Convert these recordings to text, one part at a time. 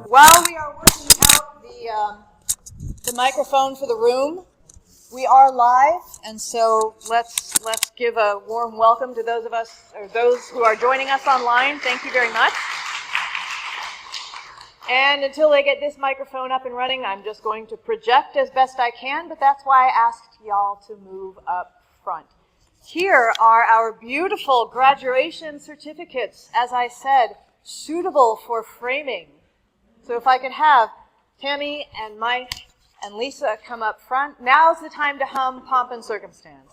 While we are working out the microphone for the room, we are live, and so let's give a warm welcome to those of us, or those who are joining us online. Thank you very much. And until they get this microphone up and running, I'm just going to project as best I can, but that's why I asked y'all to move up front. Here are our beautiful graduation certificates, as I said, suitable for framing. So if I could have Tammy and Mike and Lisa come up front. Now's the time to hum Pomp and Circumstance.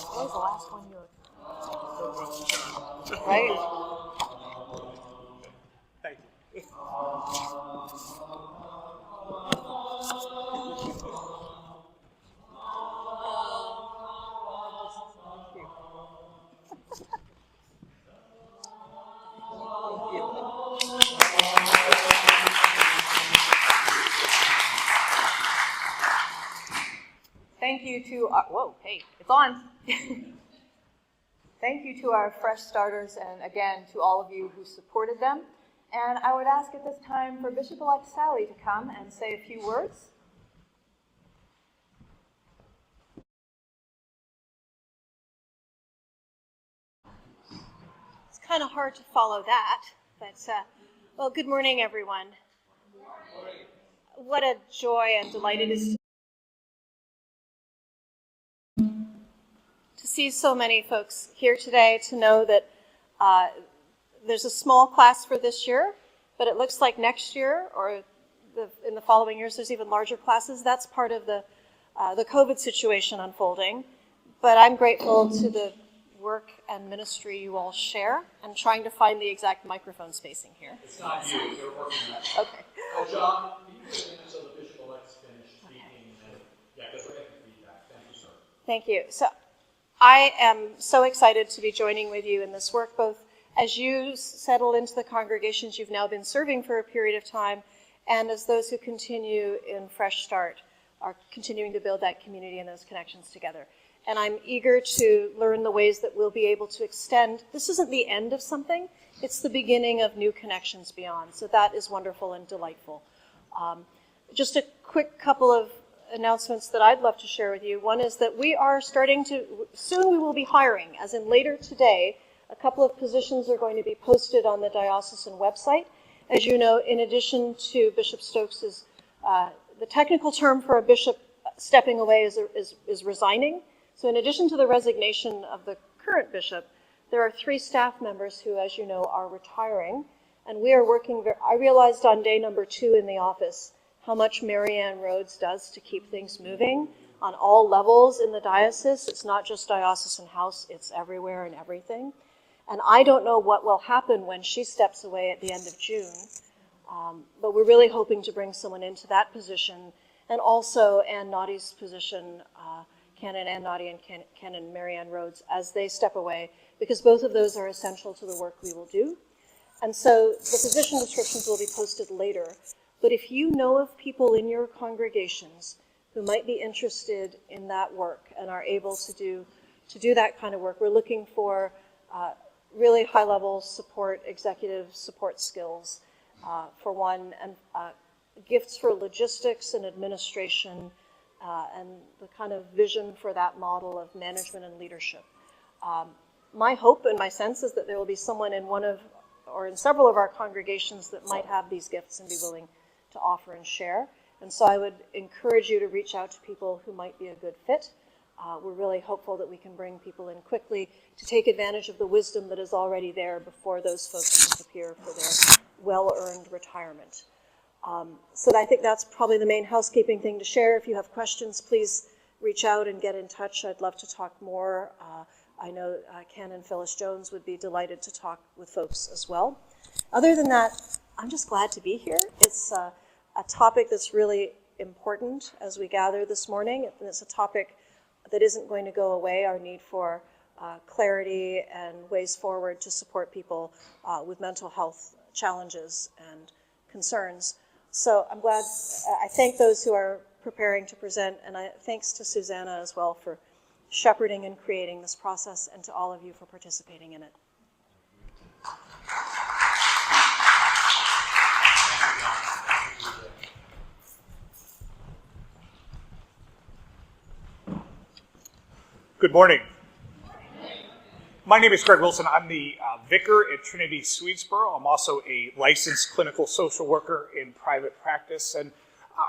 What was the last one you were? Right? Thank you. Thank you to our, whoa, hey, it's on. Thank you to our fresh starters, and again, to all of you who supported them. And I would ask at this time for Bishop-elect Sally to come and say a few words. It's kind of hard to follow that, but, well, good morning, everyone. What a joy and delight it is to see so many folks here today, to know that there's a small class for this year, but it looks like next year or in the following years there's even larger classes. That's part of the COVID situation unfolding. But I'm grateful to the work and ministry you all share, and trying to find the exact microphone spacing here. It's not you, they're working on it. Okay. John, can you put it in until the Bishop-elect's finished speaking? Okay. And, yeah, because we're getting feedback. Thank you, sir. Thank you. So I am so excited to be joining with you in this work, both as you settle into the congregations you've now been serving for a period of time, and as those who continue in Fresh Start are continuing to build that community and those connections together. And I'm eager to learn the ways that we'll be able to extend. This isn't the end of something, it's the beginning of new connections beyond. So that is wonderful and delightful. Just a quick couple of announcements that I'd love to share with you. One is that we are soon we will be hiring, as in later today, a couple of positions are going to be posted on the diocesan website. As you know, in addition to Bishop Stokes's, the technical term for a bishop stepping away is resigning. So in addition to the resignation of the current bishop, there are 3 staff members who, as you know, are retiring. And we are working, I realized on day number 2 in the office how much Marianne Rhodes does to keep things moving on all levels in the diocese. It's not just diocesan house, it's everywhere and everything. And I don't know what will happen when she steps away at the end of June, but we're really hoping to bring someone into that position, and also Ann Noddy's position, Canon Ann Noddy and Canon Marianne Rhodes, as they step away, because both of those are essential to the work we will do. And so the position descriptions will be posted later. But if you know of people in your congregations who might be interested in that work and are able to do that kind of work, we're looking for really high-level support, executive support skills, for one, and gifts for logistics and administration, and the kind of vision for that model of management and leadership. My hope and my sense is that there will be someone in one of, or in several of our congregations that might have these gifts and be willing to offer and share. And so I would encourage you to reach out to people who might be a good fit. We're really hopeful that we can bring people in quickly to take advantage of the wisdom that is already there before those folks disappear for their well-earned retirement. So I think that's probably the main housekeeping thing to share. If you have questions, please reach out and get in touch. I'd love to talk more. I know Canon Phyllis Jones would be delighted to talk with folks as well. Other than that, I'm just glad to be here. It's a topic that's really important as we gather this morning, and it's a topic that isn't going to go away, our need for clarity and ways forward to support people with mental health challenges and concerns. So I'm glad, I thank those who are preparing to present, and thanks to Susanna as well for shepherding and creating this process, and to all of you for participating in it. Good morning. My name is Greg Wilson. I'm the vicar at Trinity Swedesboro. I'm also a licensed clinical social worker in private practice, and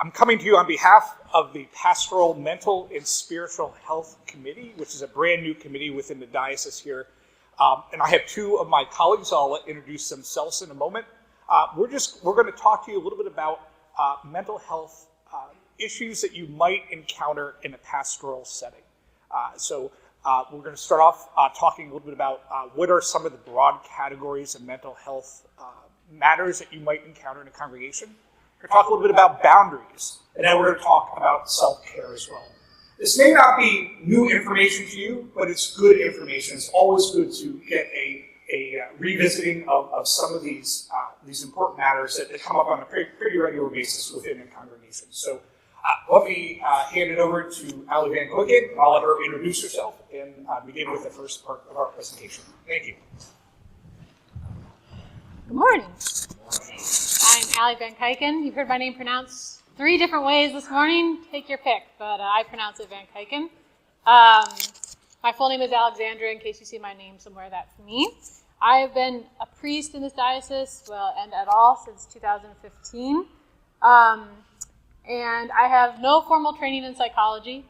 I'm coming to you on behalf of the Pastoral Mental and Spiritual Health Committee, which is a brand new committee within the diocese here. And I have two of my colleagues. I'll introduce themselves in a moment. We're going to talk to you a little bit about mental health issues that you might encounter in a pastoral setting. We're going to start off talking a little bit about what are some of the broad categories of mental health matters that you might encounter in a congregation. We're going to talk a little bit about boundaries, and then we're going to talk about self-care as well. This may not be new information to you, but it's good information. It's always good to get a revisiting of some of these important matters that come up on a pretty regular basis within a congregation. So let me hand it over to Ali Van Kuyken. I'll let her introduce herself and begin with the first part of our presentation. Thank you. Good morning. I'm Ali Van Kuyken. You've heard my name pronounced 3 different ways this morning. Take your pick, but I pronounce it Van Kuyken. My full name is Alexandra. In case you see my name somewhere, that's me. I have been a priest in this diocese, and at all, since 2015. And I have no formal training in psychology.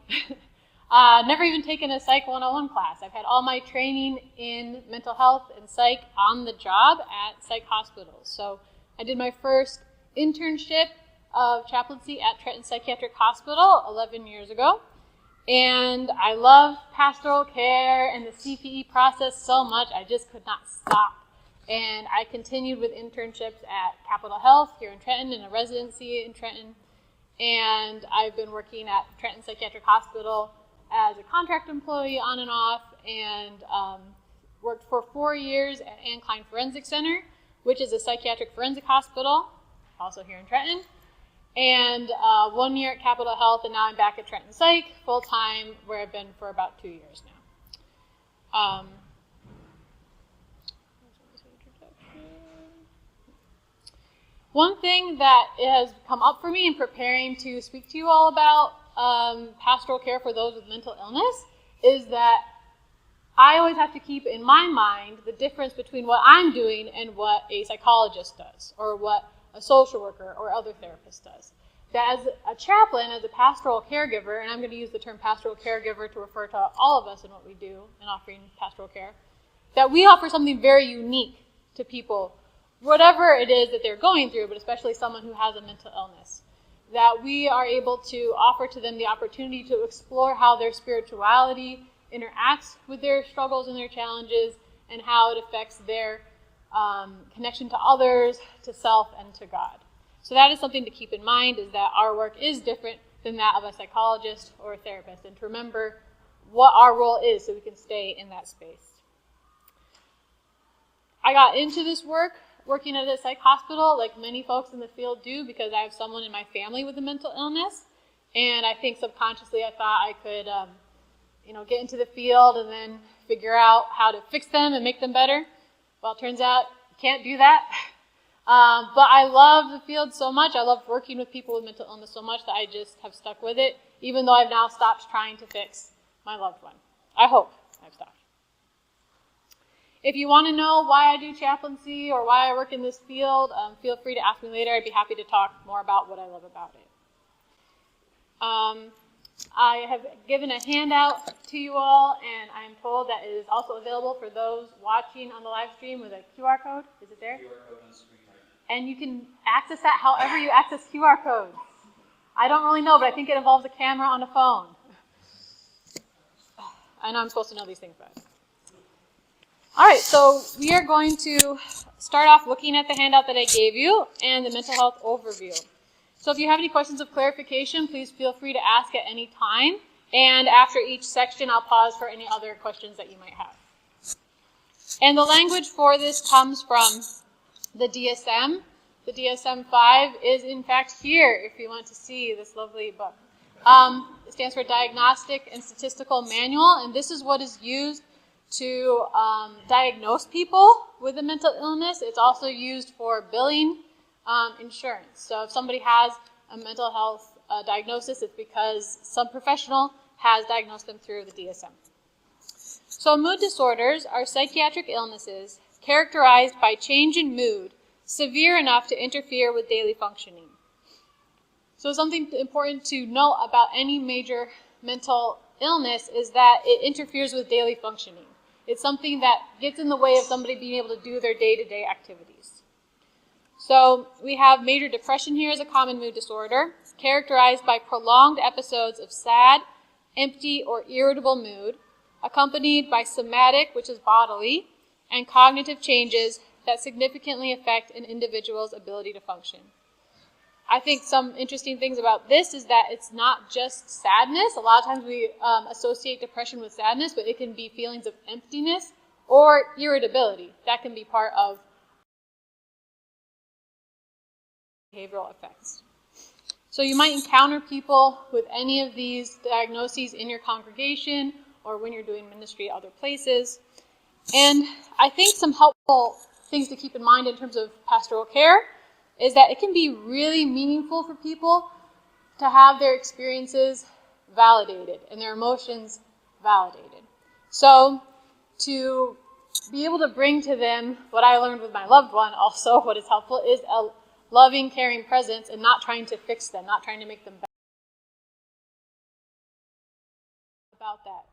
Never even taken a Psych 101 class. I've had all my training in mental health and psych on the job at psych hospitals. So I did my first internship of chaplaincy at Trenton Psychiatric Hospital 11 years ago. And I love pastoral care and the CPE process so much, I just could not stop. And I continued with internships at Capitol Health here in Trenton and a residency in Trenton. And I've been working at Trenton Psychiatric Hospital as a contract employee on and off, and worked for 4 years at Ann Klein Forensic Center, which is a psychiatric forensic hospital, also here in Trenton, and 1 year at Capitol Health, and now I'm back at Trenton Psych, full-time, where I've been for about 2 years now. One thing that has come up for me in preparing to speak to you all about pastoral care for those with mental illness is that I always have to keep in my mind the difference between what I'm doing and what a psychologist does, or what a social worker or other therapist does. That as a chaplain, as a pastoral caregiver, and I'm going to use the term pastoral caregiver to refer to all of us in what we do in offering pastoral care, that we offer something very unique to people, whatever it is that they're going through, but especially someone who has a mental illness. That we are able to offer to them the opportunity to explore how their spirituality interacts with their struggles and their challenges, and how it affects their connection to others, to self, and to God. So that is something to keep in mind, is that our work is different than that of a psychologist or a therapist, and to remember what our role is so we can stay in that space. I got into this work working at a psych hospital, like many folks in the field do, because I have someone in my family with a mental illness, and I think subconsciously I thought I could get into the field and then figure out how to fix them and make them better. Well, it turns out you can't do that. But I love the field so much. I love working with people with mental illness so much that I just have stuck with it, even though I've now stopped trying to fix my loved one. I hope I've stopped. If you want to know why I do chaplaincy or why I work in this field, feel free to ask me later. I'd be happy to talk more about what I love about it. I have given a handout to you all, and I am told that it is also available for those watching on the live stream with a QR code. Is it there? QR code on the screen. And you can access that however you access QR codes. I don't really know, but I think it involves a camera on a phone. I know I'm supposed to know these things, but... All right, so we are going to start off looking at the handout that I gave you and the mental health overview. So if you have any questions of clarification, please feel free to ask at any time. And after each section, I'll pause for any other questions that you might have. And the language for this comes from the DSM. The DSM-5 is, in fact, here if you want to see this lovely book. It stands for Diagnostic and Statistical Manual, and this is what is used to diagnose people with a mental illness. It's also used for billing insurance. So if somebody has a mental health diagnosis, it's because some professional has diagnosed them through the DSM. So mood disorders are psychiatric illnesses characterized by change in mood severe enough to interfere with daily functioning. So something important to note about any major mental illness is that it interferes with daily functioning. It's something that gets in the way of somebody being able to do their day-to-day activities. So we have major depression here as a common mood disorder, characterized by prolonged episodes of sad, empty, or irritable mood, accompanied by somatic, which is bodily, and cognitive changes that significantly affect an individual's ability to function. I think some interesting things about this is that it's not just sadness. A lot of times we associate depression with sadness, but it can be feelings of emptiness or irritability. That can be part of behavioral effects. So you might encounter people with any of these diagnoses in your congregation or when you're doing ministry at other places. And I think some helpful things to keep in mind in terms of pastoral care is that it can be really meaningful for people to have their experiences validated and their emotions validated. So to be able to bring to them what I learned with my loved one also, what is helpful is a loving, caring presence and not trying to fix them, not trying to make them better about that.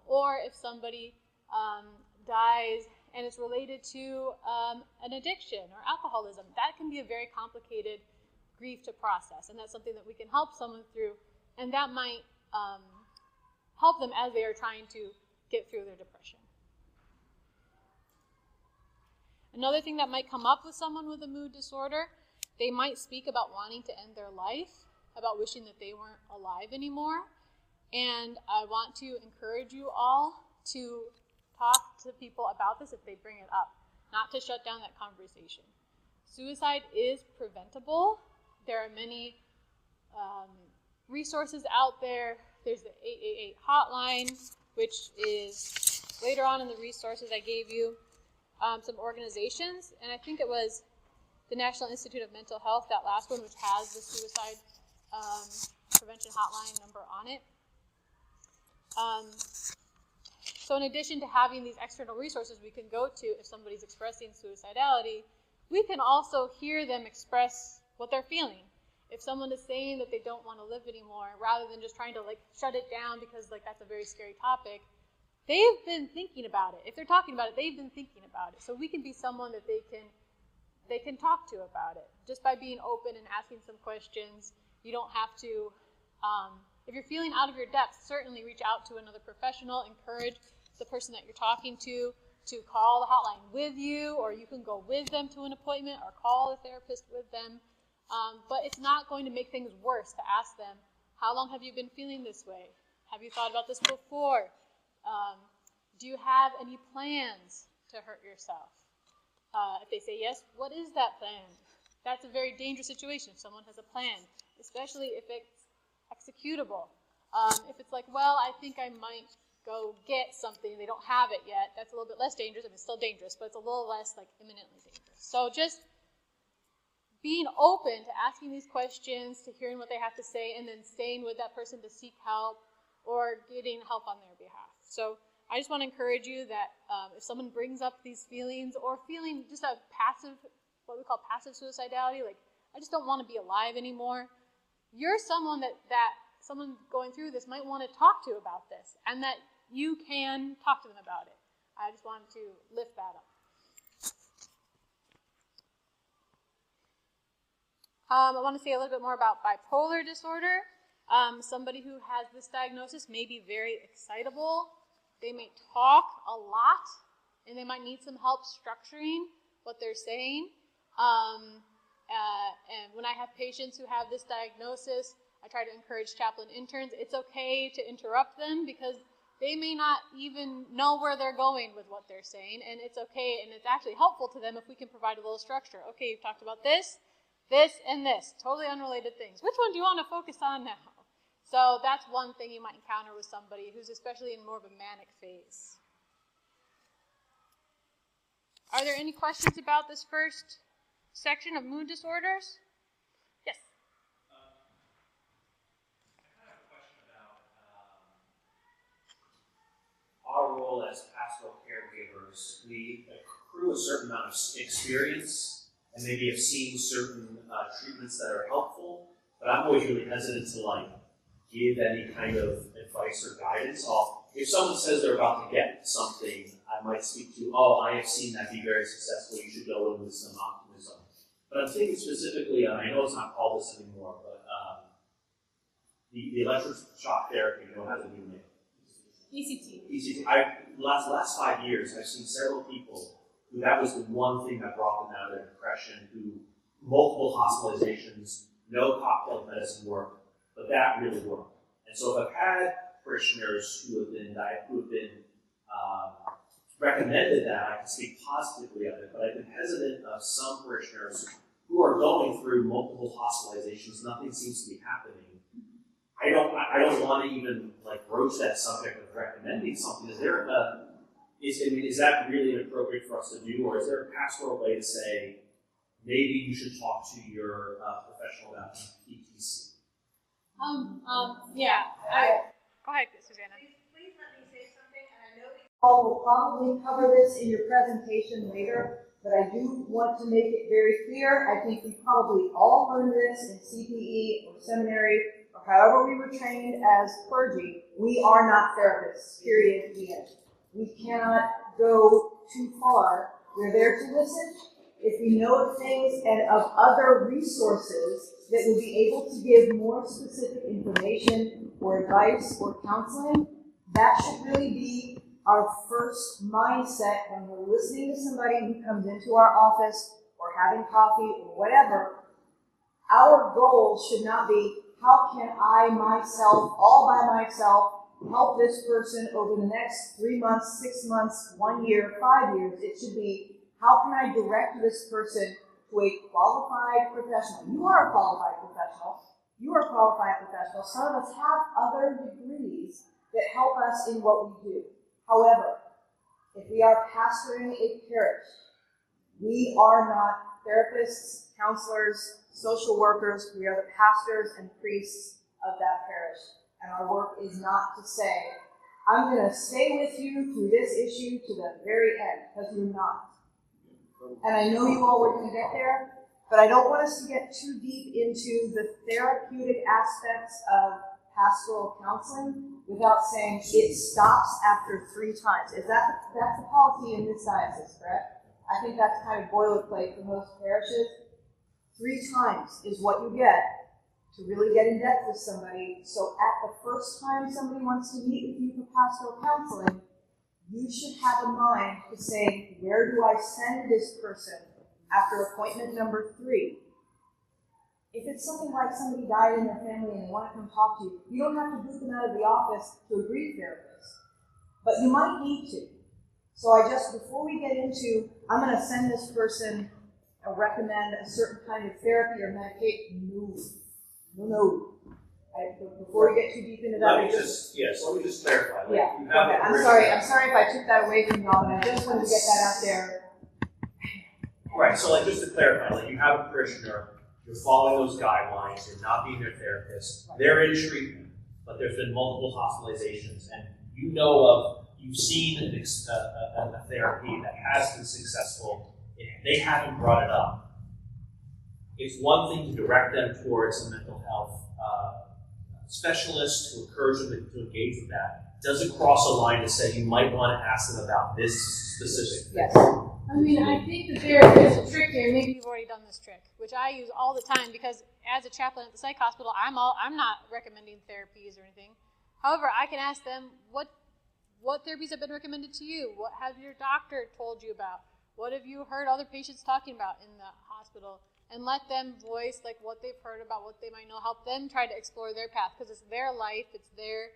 Or if somebody dies and it's related to an addiction or alcoholism, that can be a very complicated grief to process, and that's something that we can help someone through, and that might help them as they are trying to get through their depression. Another thing that might come up with someone with a mood disorder, they might speak about wanting to end their life, about wishing that they weren't alive anymore, and I want to encourage you all to talk to people about this if they bring it up, not to shut down that conversation. Suicide is preventable. There are many resources out there. There's the 888 hotline, which is later on in the resources I gave you. Some organizations, and I think it was the National Institute of Mental Health, that last one, which has the suicide prevention hotline number on it. So in addition to having these external resources we can go to if somebody's expressing suicidality, we can also hear them express what they're feeling. If someone is saying that they don't want to live anymore, rather than just trying to shut it down because that's a very scary topic, they've been thinking about it. If they're talking about it, they've been thinking about it. So we can be someone that they can talk to about it. Just by being open and asking some questions, you don't have to, if you're feeling out of your depth, certainly reach out to another professional, encourage the person that you're talking to call the hotline with you, or you can go with them to an appointment or call the therapist with them. But it's not going to make things worse to ask them, how long have you been feeling this way? Have you thought about this before? Do you have any plans to hurt yourself? If they say yes, what is that plan? That's a very dangerous situation if someone has a plan, especially if it's executable. If it's like, well, I think I might go get something, they don't have it yet, that's a little bit less dangerous. I mean, it's still dangerous, but it's a little less imminently dangerous. So just being open to asking these questions, to hearing what they have to say, and then staying with that person to seek help or getting help on their behalf. So I just want to encourage you that if someone brings up these feelings or feeling just a passive, what we call passive suicidality, I just don't want to be alive anymore, you're someone that someone going through this might want to talk to about this, and that you can talk to them about it. I just wanted to lift that up. I want to say a little bit more about bipolar disorder. Somebody who has this diagnosis may be very excitable. They may talk a lot, and they might need some help structuring what they're saying. And when I have patients who have this diagnosis, I try to encourage chaplain interns. It's okay to interrupt them because they may not even know where they're going with what they're saying, and it's okay, and it's actually helpful to them if we can provide a little structure. Okay, you've talked about this, and this, totally unrelated things. Which one do you want to focus on now? So that's one thing you might encounter with somebody who's especially in more of a manic phase. Are there any questions about this first section of mood disorders? Yes. Our role as as pastoral caregivers, we accrue a certain amount of experience and maybe have seen certain treatments that are helpful, but I'm always really hesitant to give any kind of advice or guidance. If someone says they're about to get something, I might speak to, I have seen that be very successful, you should go in with some optimism. But I'm thinking specifically, I know it's not called this anymore, but the electroshock therapy, has a new name. ECT. Last 5 years, I've seen several people who that was the one thing that brought them out of their depression, who multiple hospitalizations, no cocktail medicine worked, but that really worked. And so if I've had parishioners who have been recommended that, I can speak positively of it, but I've been hesitant of some parishioners who are going through multiple hospitalizations, nothing seems to be happening. I don't want to even broach that subject of recommending something. Is that really inappropriate for us to do, or is there a pastoral way to say maybe you should talk to your professional about PTC? Yeah. Go ahead, Susanna. Please let me say something, and I know that you all will probably cover this in your presentation later, but I do want to make it very clear. I think we probably all learned this in CPE or seminary, or however we were trained as clergy. We are not therapists, period, the end. We cannot go too far. We're there to listen. If we know of things and of other resources that would be able to give more specific information or advice or counseling, that should really be our first mindset when we're listening to somebody who comes into our office or having coffee or whatever. Our goal should not be, how can I myself, all by myself, help this person over the next 3 months, 6 months, 1 year, 5 years. It should be, how can I direct this person to a qualified professional? You are a qualified professional. You are a qualified professional. Some of us have other degrees that help us in what we do. However, if we are pastoring a parish, we are not therapists, counselors, social workers. We are the pastors and priests of that parish. And our work is not to say, I'm going to stay with you through this issue to the very end, because you're not. And I know you all were going to get there, but I don't want us to get too deep into the therapeutic aspects of pastoral counseling without saying it stops after 3 times. That's the policy in this diocese, correct? I think that's kind of boilerplate for most parishes. 3 times is what you get to really get in depth with somebody. So at the first time somebody wants to meet with you for pastoral counseling, you should have a mind to say, where do I send this person after appointment number 3? If it's something like somebody died in their family and they want to come talk to you, you don't have to boot them out of the office to a grief therapist. But you might need to. So before we get into, I'm going to send this person or recommend a certain kind of therapy or medication, no. Before we get too deep into that, Let me just clarify. Yeah. Okay. I'm sorry if I took that away from y'all, but I just wanted to get that out there. Right. So, just to clarify, you have a parishioner, you're following those guidelines, you're not being their therapist, they're in treatment, but there's been multiple hospitalizations, and you've seen a therapy that has been successful. They haven't brought it up. It's one thing to direct them towards a mental health specialist, to encourage them to engage with that. Does it cross a line to say you might want to ask them about this specific thing? Yes. I mean, I think that there is a trick here. Maybe you've already done this trick, which I use all the time because as a chaplain at the psych hospital, I'm not recommending therapies or anything. However, I can ask them, what therapies have been recommended to you? What has your doctor told you about? What have you heard other patients talking about in the hospital? And let them voice what they've heard about what they might know, help them try to explore their path because it's their life, it's their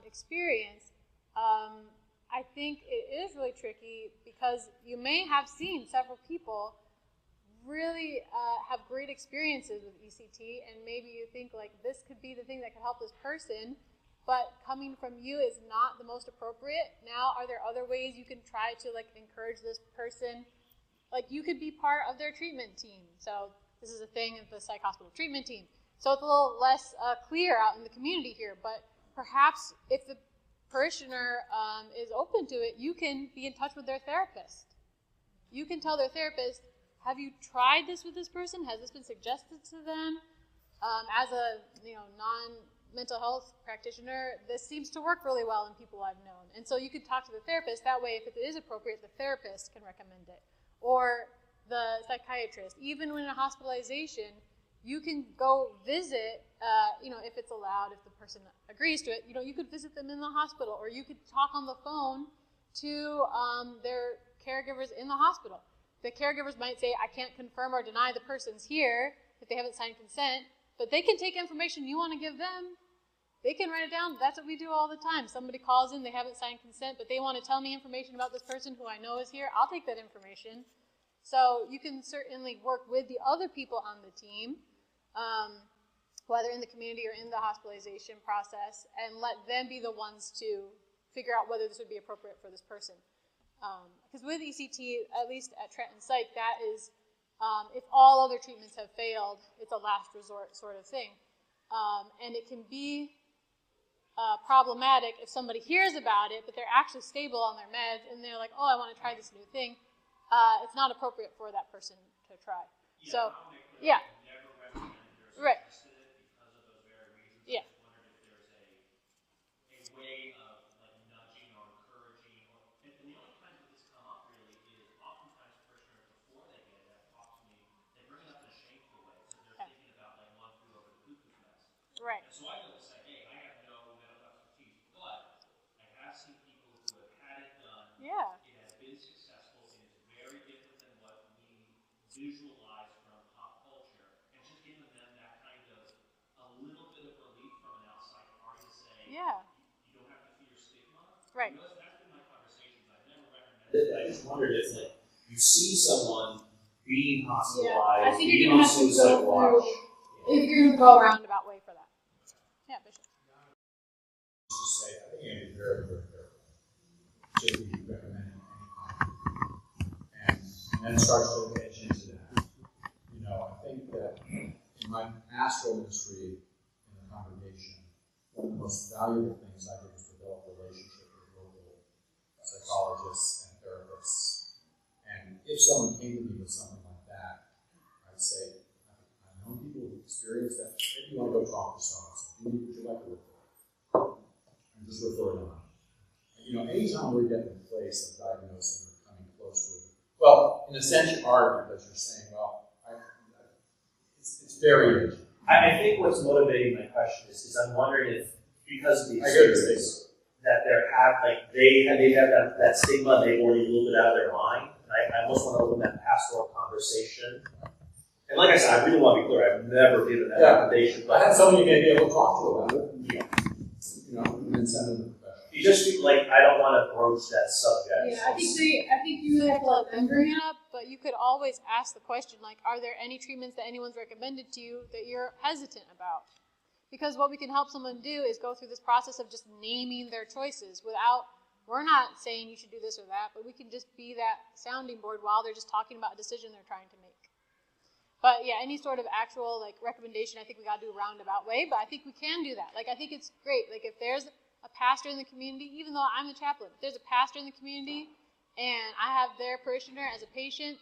experience. I think it is really tricky because you may have seen several people really have great experiences with ECT, and maybe you think this could be the thing that could help this person, but coming from you is not the most appropriate. Now, are there other ways you can try to encourage this person? You could be part of their treatment team. So this is a thing of the psych hospital treatment team. So it's a little less clear out in the community here, but perhaps if the parishioner is open to it, you can be in touch with their therapist. You can tell their therapist, have you tried this with this person? Has this been suggested to them? As a non-mental health practitioner, this seems to work really well in people I've known. And so you could talk to the therapist. That way, if it is appropriate, the therapist can recommend it. Or the psychiatrist. Even when in a hospitalization, you can go visit, if it's allowed, if the person agrees to it, you could visit them in the hospital, or you could talk on the phone to their caregivers in the hospital. The caregivers might say, I can't confirm or deny the person's here if they haven't signed consent, but they can take information you want to give them. They can write it down. That's what we do all the time. Somebody calls in, they haven't signed consent, but they want to tell me information about this person who I know is here. I'll take that information. So you can certainly work with the other people on the team, whether in the community or in the hospitalization process, and let them be the ones to figure out whether this would be appropriate for this person. Because with ECT, at least at Trenton Psych, that is, if all other treatments have failed, it's a last resort sort of thing. And it can be problematic if somebody hears about it, but they're actually stable on their meds, and they're like, oh, I want to try this new thing. It's not appropriate for that person to try. Yeah. Never recommended or Right. suggested it because of those very reasons. Yeah. I just wondered if there's a way of like nudging or encouraging, and the only times that this come up really is oftentimes parishioners before they get it have talked to me. They bring it up in a shameful way because they're thinking about like one flew over the cuckoo's nest. Right. And so I will say, hey, I have no medical expertise, but I have seen people who have had it done. Yeah. It has been successful. It is very different than what we visualize from pop culture, and just giving them that kind of a little bit of relief from an outside party to say, Yeah. you don't have to fear stigma. Right. That's been my conversations. I've never recommended it. I just wondered if like you see someone being hospitalized, I think being you're on going to have to suicide go watch. through, if you're going to go a roundabout way for that. Yeah, Bishop. To say, I think you have to be very, very careful. Should be recommending any kind. And then starts to edge into that. I think that in my pastoral ministry in the congregation, one of the most valuable things I did was develop a relationship with local psychologists and therapists. And if someone came to me with something like that, I'd say, I've known people who've experienced that. Maybe you want to go talk to someone. Would you like to refer? And just refer it on. Anytime we get in the place of diagnosing or coming close to it, well, in a sense you are, because you're saying, well, it's very urgent. I think what's motivating my question is I'm wondering if because of the I agree with experiences that they have that stigma, they've already ruled it out of their mind. And I almost want to open that pastoral conversation. And like I said, I really want to be clear, I've never given that recommendation. I But had someone you may be able to talk to about it. And then send them the professional. you just feel like I don't want to broach that subject. Yeah, I think you really have to let them bring it up, but you could always ask the question, like, are there any treatments that anyone's recommended to you that you're hesitant about? Because what we can help someone do is go through this process of just naming their choices we're not saying you should do this or that, but we can just be that sounding board while they're just talking about a decision they're trying to make. But yeah, any sort of actual recommendation, I think we got to do a roundabout way, but I think we can do that. I think it's great. If there's a pastor in the community, even though I'm the chaplain, if there's a pastor in the community and I have their parishioner as a patient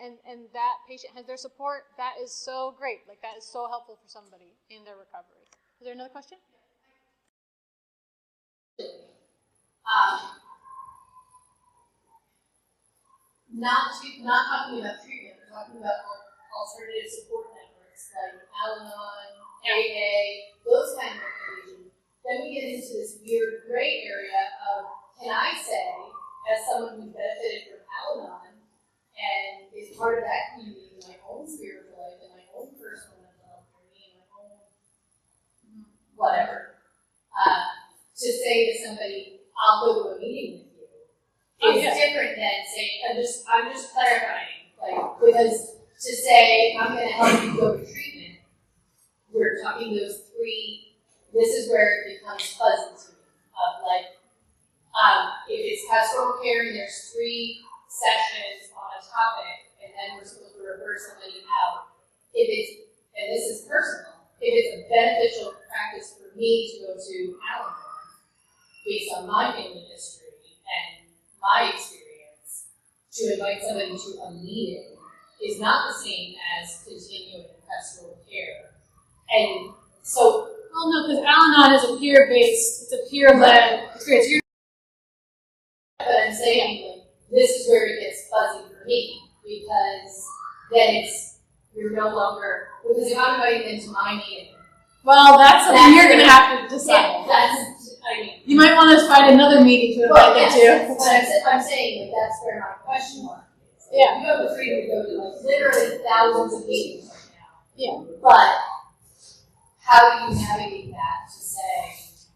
and that patient has their support, that is so great. That is so helpful for somebody in their recovery. Is there another question? Not talking about treatment, we're talking about alternative support networks like Al-Anon, AA, those kind of organizations. Then we get into this weird gray area of, can I say, as someone who benefited from Al-Anon and is part of that community in my own spiritual life, in my own personal mental health journey, in my own whatever, to say to somebody, I'll go to a meeting with you, is different than saying, I'm just clarifying, because to say, I'm going to help you go to treatment, we're talking those three, this is where it becomes fuzzy to me, of if it's pastoral care and there's 3 sessions on a topic, and then we're supposed to refer somebody out, and this is personal, if it's a beneficial practice for me to go to Al-Anon, based on my family history and my experience, to invite somebody to a meeting is not the same as continuing pastoral care. And so, Well, no, because Al-Anon is a peer-based, it's a peer-led experience. but I'm saying, like, this is where it gets fuzzy for me, because then you're no longer, because if I'm inviting them to my meeting, Well, that's something you're going to have to decide. You might want to find another meeting to invite them to. But I'm saying, like, that's where my question mark is. Yeah. You have the freedom to go to, like, literally thousands of meetings right now. Yeah. But how do you navigate that to say,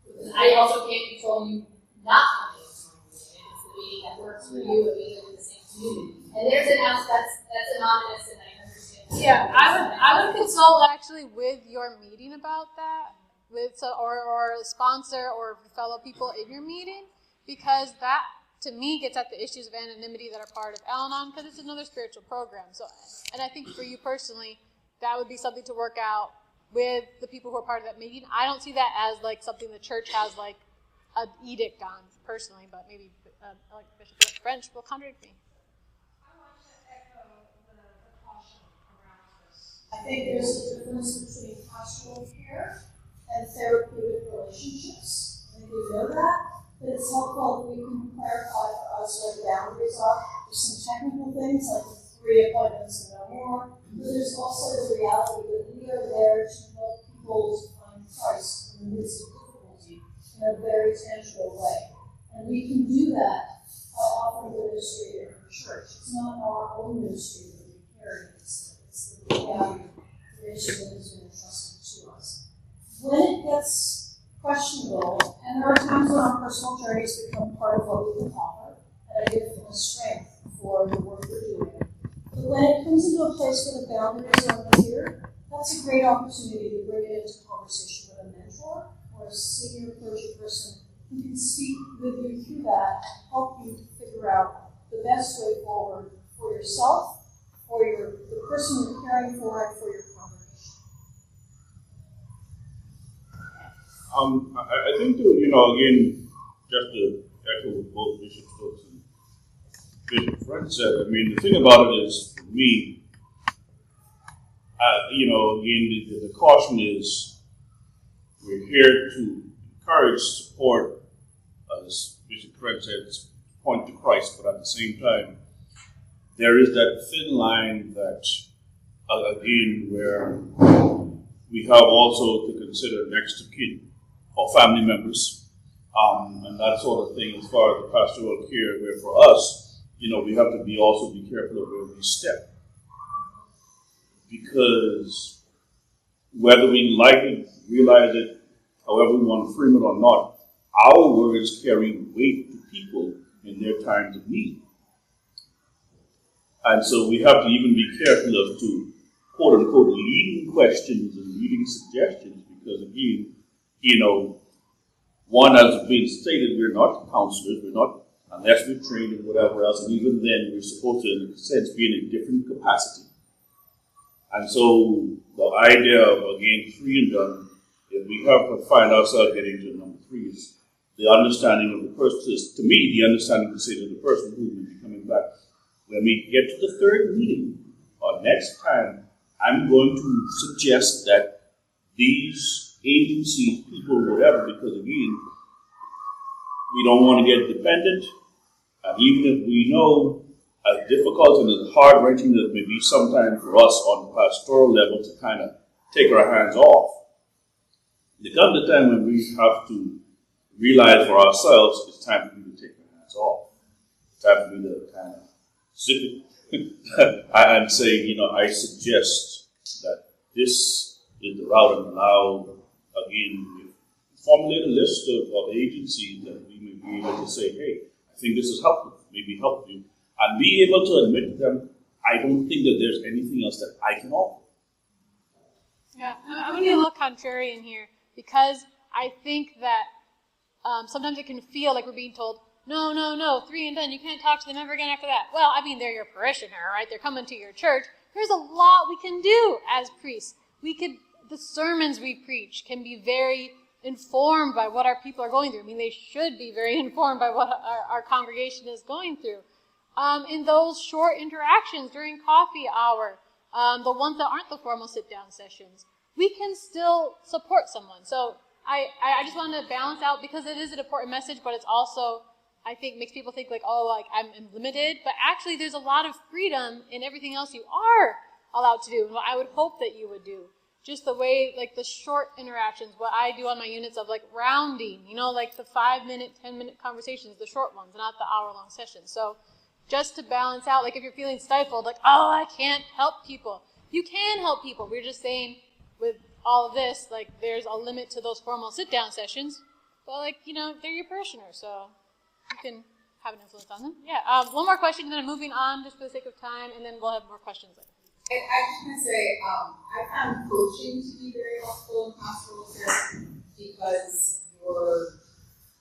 because I also can't control you not coming to my meeting. It's the meeting that works for you and me in the same community. And there's an house that's anonymous, and I understand. Yeah, I would consult actually with your meeting about that, or a sponsor or fellow people in your meeting, because that to me gets at the issues of anonymity that are part of Al-Anon, because it's another spiritual program. So, and I think for you personally, that would be something to work out with the people who are part of that meeting. I don't see that as like something the church has like an edict on personally, but maybe like Bishop French will contradict me. I think there's a difference between pastoral care and therapeutic relationships. I think we know that, but it's helpful if we can clarify for us where the boundaries are. There's some technical things like 3 appointments and no more, but there's also the reality that we are there to help people to find Christ in the midst of difficulty in a very tangible way. And we can do that by offering the ministry in our church. It's not our own ministry that we carry. It's the reality of the issue that has been entrusted to us. When it gets questionable, and there are times when our personal journeys become part of what we can offer, and I give them a strength for the work we're doing. But when it comes into a place where the boundaries are unclear, that's a great opportunity to bring it into conversation with a mentor or a senior clergy person who can speak with you through that and help you to figure out the best way forward for yourself, for the person you're caring for, and for your congregation. I think, again, just to echo what both Bishop Stokes and Bishop French said, I mean, the thing about it is, for me, again, the caution is we're here to encourage, support, as Bishop French said, point to Christ, but at the same time, there is that thin line that, again, where we have also to consider next of kin or family members, and that sort of thing as far as the pastoral care, where for us, we have to also be careful of where we step. Because whether we like it, realize it, however we want to frame it or not, our words carry weight to people in their times of need. And so we have to even be careful of to, quote unquote, leading questions and leading suggestions, because again, one, has been stated, we're not counselors, we're not, unless we're trained in whatever else, and even then we're supposed to, in a sense, be in a different capacity. And so the idea of, again, 3 and done, if we have to find ourselves getting to number 3 is the understanding of the person, to me, the understanding to say to the person who will be coming back, when we get to the 3rd meeting, or next time, I'm going to suggest that these agencies, people, whatever, because again, we don't want to get dependent, and even if we know as difficult and as hard-wrenching as it may be sometimes for us on the pastoral level to kind of take our hands off, there comes a time when we have to realize for ourselves it's time for me to take our hands off. It's time for me to kind of sit and say, I suggest that this is the route, and allow, again, formulate a list of agencies that we may be able to say, hey, I think this is helpful, maybe help you, and be able to admit to them, I don't think that there's anything else that I can offer. Yeah, I'm going to be a little contrarian here, because I think that sometimes it can feel like we're being told, no, 3 and done, you can't talk to them ever again after that. Well, I mean, they're your parishioner, right? They're coming to your church. There's a lot we can do as priests. The sermons we preach can be very informed by what our people are going through. I mean, they should be very informed by what our congregation is going through. In those short interactions during coffee hour, the ones that aren't the formal sit-down sessions, we can still support someone. So I just wanted to balance out, because it is an important message, but it's also, I think, makes people think like, oh, like I'm limited. But actually, there's a lot of freedom in everything else you are allowed to do, and what I would hope that you would do. Just the way, like the short interactions, what I do on my units of like rounding, like the 5-minute, 10-minute conversations, the short ones, not the hour-long sessions. So just to balance out, like if you're feeling stifled, like, oh, I can't help people. You can help people. We're just saying with all of this, like there's a limit to those formal sit-down sessions, but like, they're your parishioners, so you can have an influence on them. Yeah, one more question, and then I'm moving on just for the sake of time, and then we'll have more questions later. I just want to say, I found coaching to be very helpful in pastoral care because you're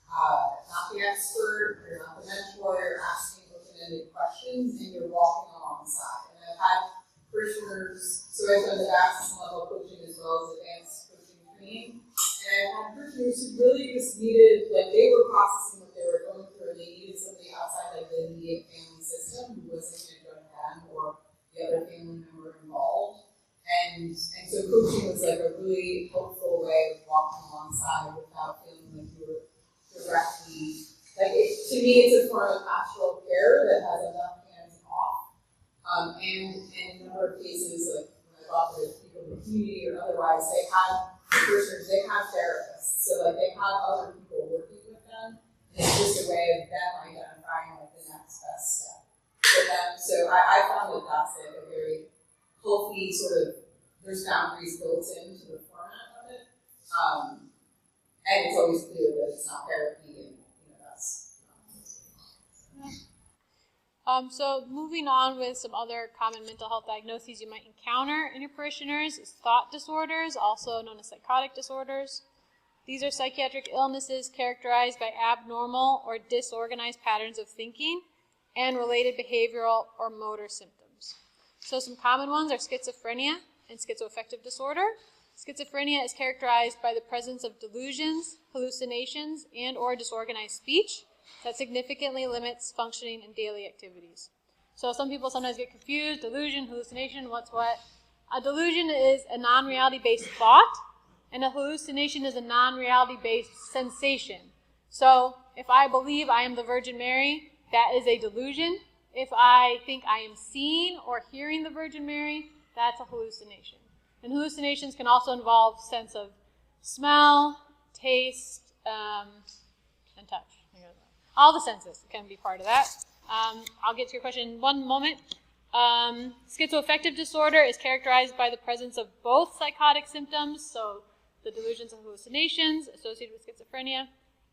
not the expert, you're not the mentor, you're asking open-ended questions, and you're walking alongside. And I've had parishioners, so I've done the baptism level coaching as well as advanced coaching training, and I've had parishioners who really just needed, like they were processing what they were going through, and they needed somebody outside like the immediate family system who wasn't going to join them or the other family member involved. And so coaching was like a really helpful way of walking alongside without feeling like you were directly, like to me it's a form of pastoral care that has enough hands off. And in a number of cases, like when I talk with people in the community or otherwise, they have parishioners, they have therapists. So like they have other people working with them. And it's just a way of them identifying like the next best step for them. So I found that that's like a very healthy sort of, there's boundaries built into the format of it. And it's always clear that it's not therapy, and that's So moving on with some other common mental health diagnoses you might encounter in your parishioners is thought disorders, also known as psychotic disorders. These are psychiatric illnesses characterized by abnormal or disorganized patterns of thinking and related behavioral or motor symptoms. So some common ones are schizophrenia and schizoaffective disorder. Schizophrenia is characterized by the presence of delusions, hallucinations, and or disorganized speech that significantly limits functioning in daily activities. So some people sometimes get confused, delusion, hallucination, what's what? A delusion is a non-reality-based thought, and a hallucination is a non-reality-based sensation. So if I believe I am the Virgin Mary, that is a delusion. If I think I am seeing or hearing the Virgin Mary, that's a hallucination. And hallucinations can also involve sense of smell, taste, and touch. All the senses can be part of that. I'll get to your question in one moment. Schizoaffective disorder is characterized by the presence of both psychotic symptoms, so the delusions and hallucinations associated with schizophrenia,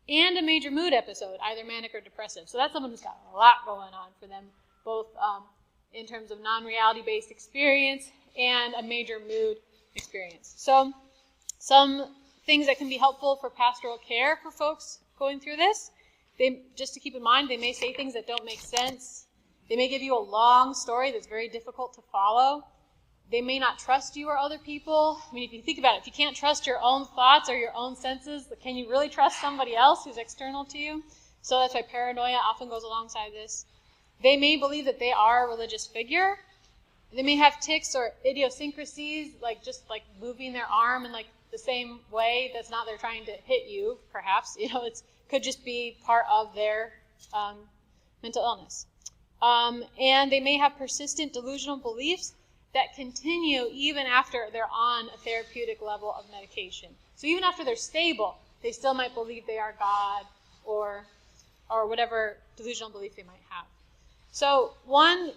and a major mood episode, either manic or depressive. So that's someone who's got a lot going on for them, both in terms of non-reality-based experience and a major mood experience. So some things that can be helpful for pastoral care for folks going through this, just to keep in mind, they may say things that don't make sense. They may give you a long story that's very difficult to follow. They may not trust you or other people. I mean, if you think about it, if you can't trust your own thoughts or your own senses, can you really trust somebody else who's external to you? So that's why paranoia often goes alongside this. They may believe that they are a religious figure. They may have tics or idiosyncrasies, like just like moving their arm in like the same way. That's not they're trying to hit you, perhaps. It could just be part of their mental illness. And they may have persistent delusional beliefs that continue even after they're on a therapeutic level of medication. So even after they're stable, they still might believe they are God or whatever delusional belief they might have. So one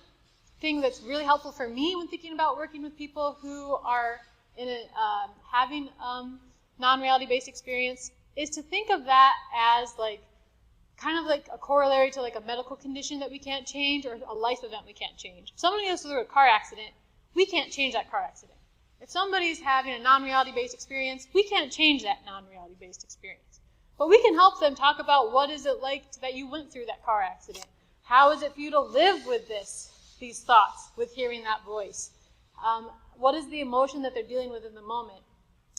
thing that's really helpful for me when thinking about working with people who are having non-reality-based experience is to think of that as like kind of like a corollary to like a medical condition that we can't change or a life event we can't change. If somebody goes through a car accident, we can't change that car accident. If somebody's having a non-reality-based experience, we can't change that non-reality-based experience. But we can help them talk about what is it like that you went through that car accident. How is it for you to live with these thoughts, with hearing that voice? What is the emotion that they're dealing with in the moment?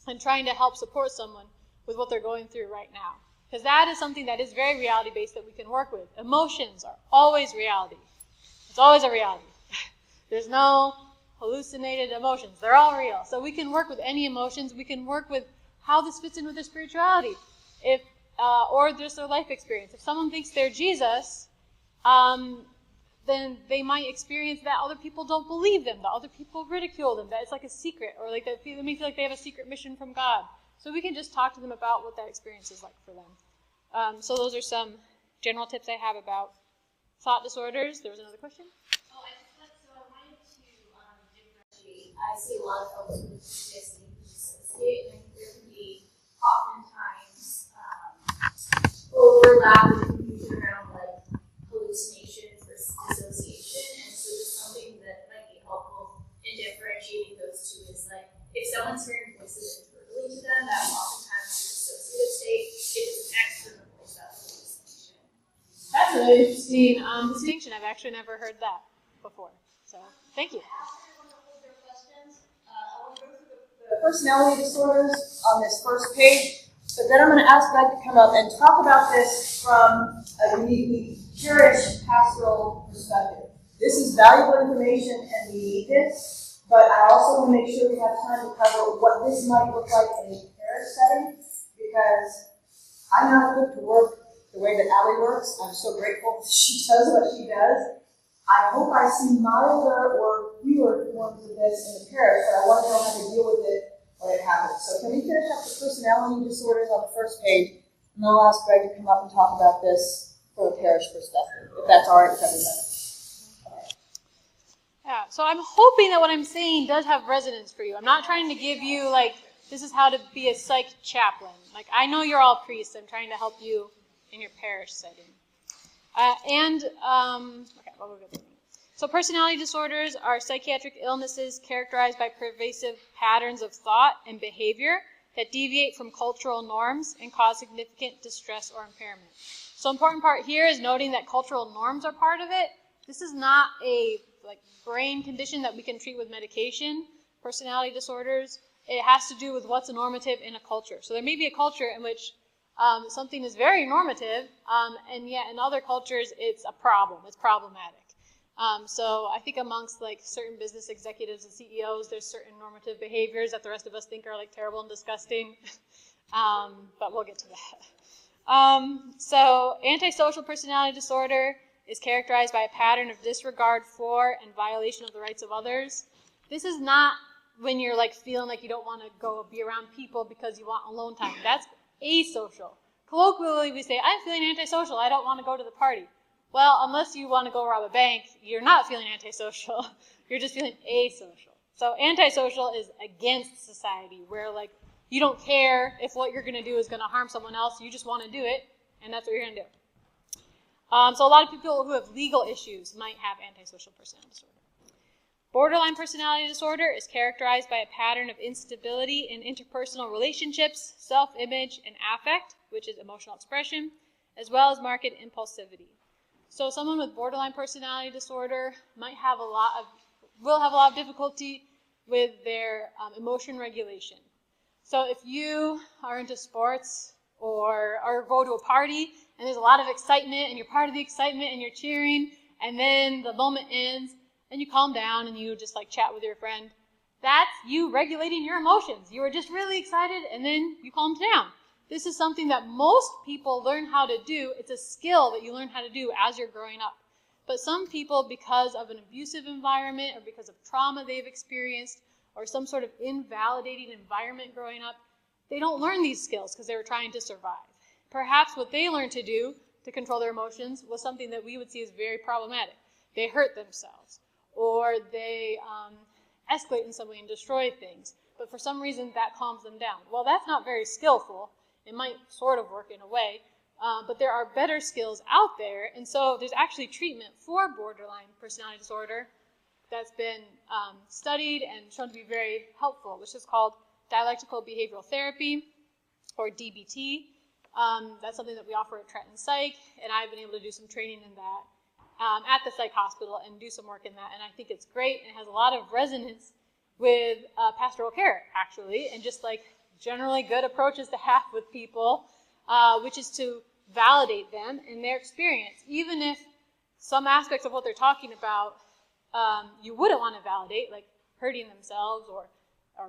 And trying to help support someone with what they're going through right now. Because that is something that is very reality-based that we can work with. Emotions are always reality. It's always a reality. There's no hallucinated emotions. They're all real. So we can work with any emotions. We can work with how this fits in with their spirituality, or just their life experience. If someone thinks they're Jesus, then they might experience that other people don't believe them, that other people ridicule them, that it's like a secret, or like that they may feel like they have a secret mission from God. So we can just talk to them about what that experience is like for them. So those are some general tips I have about thought disorders. There was another question? Oh, I wanted to differentiate. I see a lot of folks with PTSD who dissociate, and there can be oftentimes overlap and confusion around like hallucinations versus dissociation. And so just something that might be helpful in differentiating those two is like if someone's hearing voices internally to them, that oftentimes is a dissociative state. If it's an external voice, that's hallucination. That's a really interesting distinction. I've actually never heard that before. So thank you. The personality disorders on this first page, but then I'm going to ask Greg to come up and talk about this from a uniquely purish pastoral perspective. This is valuable information and we need this, but I also want to make sure we have time to cover what this might look like in a parish setting, because I'm not equipped to work the way that Allie works. I'm so grateful that she does what she does. I hope I see milder or fewer forms of this in the parish, but I want to know how to deal with it when it happens. So can we finish up the personality disorders on the first page, and then I'll ask Greg to come up and talk about this from a parish perspective, if that's all right with everybody. Yeah, so I'm hoping that what I'm saying does have resonance for you. I'm not trying to give you, like, this is how to be a psych chaplain. Like, I know you're all priests. I'm trying to help you in your parish setting. Okay, we'll go get So personality disorders are psychiatric illnesses characterized by pervasive patterns of thought and behavior that deviate from cultural norms and cause significant distress or impairment. So important part here is noting that cultural norms are part of it. This is not a brain condition that we can treat with medication. Personality disorders, it has to do with what's normative in a culture. So there may be a culture in which something is very normative, and yet in other cultures it's a problem. It's problematic. So I think amongst certain business executives and CEOs, there's certain normative behaviors that the rest of us think are terrible and disgusting. But we'll get to that. So antisocial personality disorder is characterized by a pattern of disregard for and violation of the rights of others. This is not when you're feeling like you don't want to go be around people because you want alone time. That's asocial. Colloquially, we say, I'm feeling antisocial. I don't want to go to the party. Well, unless you want to go rob a bank, you're not feeling antisocial. You're just feeling asocial. So antisocial is against society, where you don't care if what you're going to do is going to harm someone else. You just want to do it, and that's what you're going to do. So a lot of people who have legal issues might have antisocial personality disorder. Borderline personality disorder is characterized by a pattern of instability in interpersonal relationships, self-image, and affect, which is emotional expression, as well as marked impulsivity. So someone with borderline personality disorder will have a lot of difficulty with their emotion regulation. So if you are into sports or go to a party and there's a lot of excitement and you're part of the excitement and you're cheering, and then the moment ends and you calm down and you just chat with your friend, that's you regulating your emotions. You were just really excited and then you calmed down. This is something that most people learn how to do. It's a skill that you learn how to do as you're growing up. But some people, because of an abusive environment or because of trauma they've experienced or some sort of invalidating environment growing up, they don't learn these skills because they were trying to survive. Perhaps what they learned to do to control their emotions was something that we would see as very problematic. They hurt themselves, or they escalate in some way and destroy things. But for some reason, that calms them down. Well, that's not very skillful. It might sort of work in a way, but there are better skills out there. And so there's actually treatment for borderline personality disorder that's been studied and shown to be very helpful, which is called dialectical behavioral therapy, or DBT. That's something that we offer at Trenton Psych, and I've been able to do some training in that at the psych hospital and do some work in that. And I think it's great and it has a lot of resonance with pastoral care, actually, and just generally good approaches to have with people, which is to validate them in their experience. Even if some aspects of what they're talking about you wouldn't want to validate, like hurting themselves or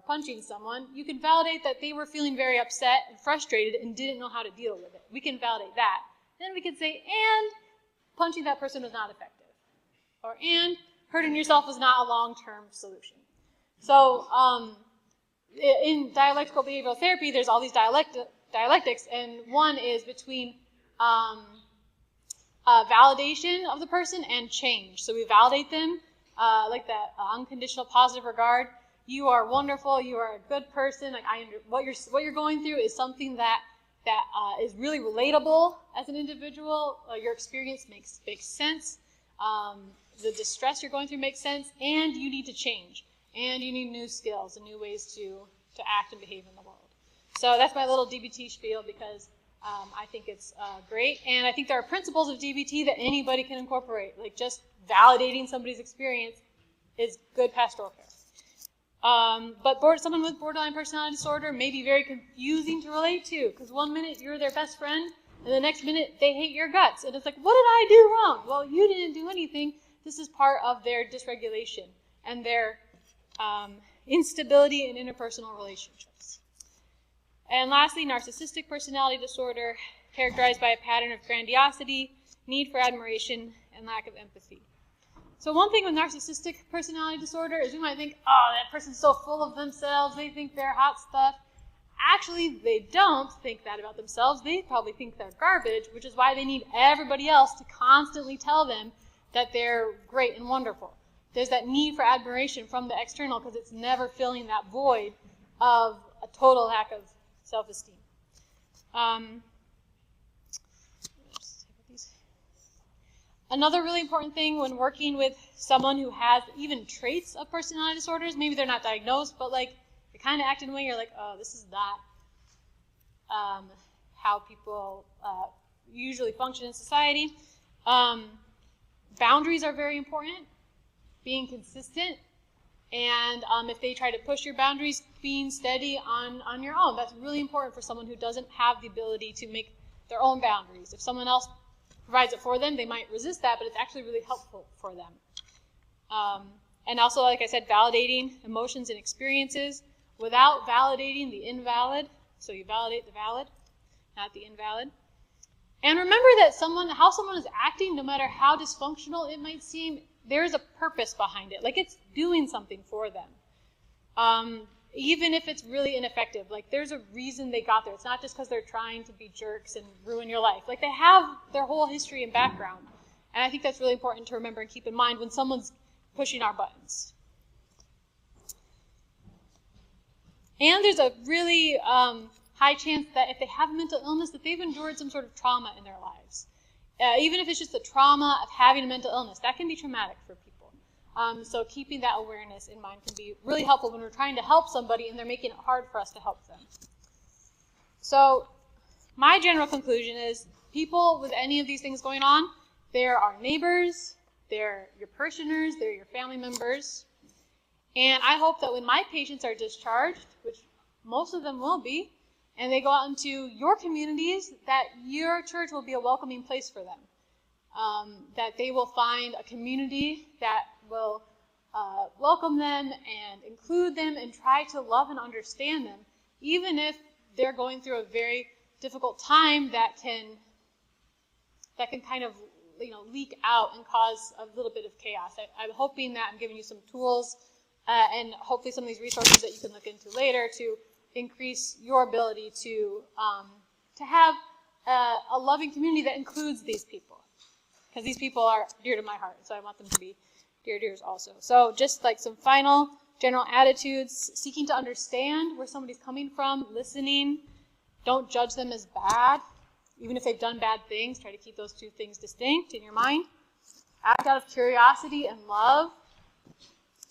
punching someone, you can validate that they were feeling very upset and frustrated and didn't know how to deal with it. We can validate that. Then we can say, and punching that person was not effective. Or, and hurting yourself was not a long-term solution. So, in dialectical behavioral therapy, there's all these dialectics, and one is between validation of the person and change. So we validate them, like that unconditional positive regard. You are wonderful. You are a good person. Like what you're going through is something that is really relatable as an individual. Your experience makes sense. The distress you're going through makes sense, and you need to change, and you need new skills and new ways to act and behave in the world. So that's my little DBT spiel, because I think it's great, and I think there are principles of DBT that anybody can incorporate. Like just validating somebody's experience is good pastoral care. But someone with borderline personality disorder may be very confusing to relate to, because one minute you're their best friend, and the next minute they hate your guts. And it's like, what did I do wrong? Well, you didn't do anything. This is part of their dysregulation and their instability in interpersonal relationships. And lastly, narcissistic personality disorder, characterized by a pattern of grandiosity, need for admiration, and lack of empathy. So one thing with narcissistic personality disorder is we might think, oh, that person's so full of themselves, they think they're hot stuff. Actually, they don't think that about themselves. They probably think they're garbage, which is why they need everybody else to constantly tell them that they're great and wonderful. There's that need for admiration from the external, because it's never filling that void of a total lack of self-esteem. Another really important thing when working with someone who has even traits of personality disorders, maybe they're not diagnosed, but like they kind of act in a way you're like, oh, this is not how people usually function in society. Boundaries are very important, being consistent, and if they try to push your boundaries, being steady on your own. That's really important for someone who doesn't have the ability to make their own boundaries. If someone else provides it for them, they might resist that, but it's actually really helpful for them. And also, like I said, validating emotions and experiences without validating the invalid. So you validate the valid, not the invalid. And remember that how someone is acting, no matter how dysfunctional it might seem, there's a purpose behind it. Like it's doing something for them. Even if it's really ineffective, like there's a reason they got there. It's not just because they're trying to be jerks and ruin your life. Like they have their whole history and background. And I think that's really important to remember and keep in mind when someone's pushing our buttons. And there's a really high chance that if they have mental illness, that they've endured some sort of trauma in their lives. Even if it's just the trauma of having a mental illness, that can be traumatic for people. So keeping that awareness in mind can be really helpful when we're trying to help somebody and they're making it hard for us to help them. So my general conclusion is people with any of these things going on, they're our neighbors, they're your parishioners, they're your family members. And I hope that when my patients are discharged, which most of them will be, and they go out into your communities, that your church will be a welcoming place for them. That they will find a community that will welcome them and include them and try to love and understand them, even if they're going through a very difficult time that can kind of leak out and cause a little bit of chaos. I'm hoping that I'm giving you some tools and hopefully some of these resources that you can look into later to increase your ability to have a loving community that includes these people. Because these people are dear to my heart, so I want them to be dear to yours also. So just like some final general attitudes, seeking to understand where somebody's coming from, listening, don't judge them as bad. Even if they've done bad things, try to keep those two things distinct in your mind. Act out of curiosity and love.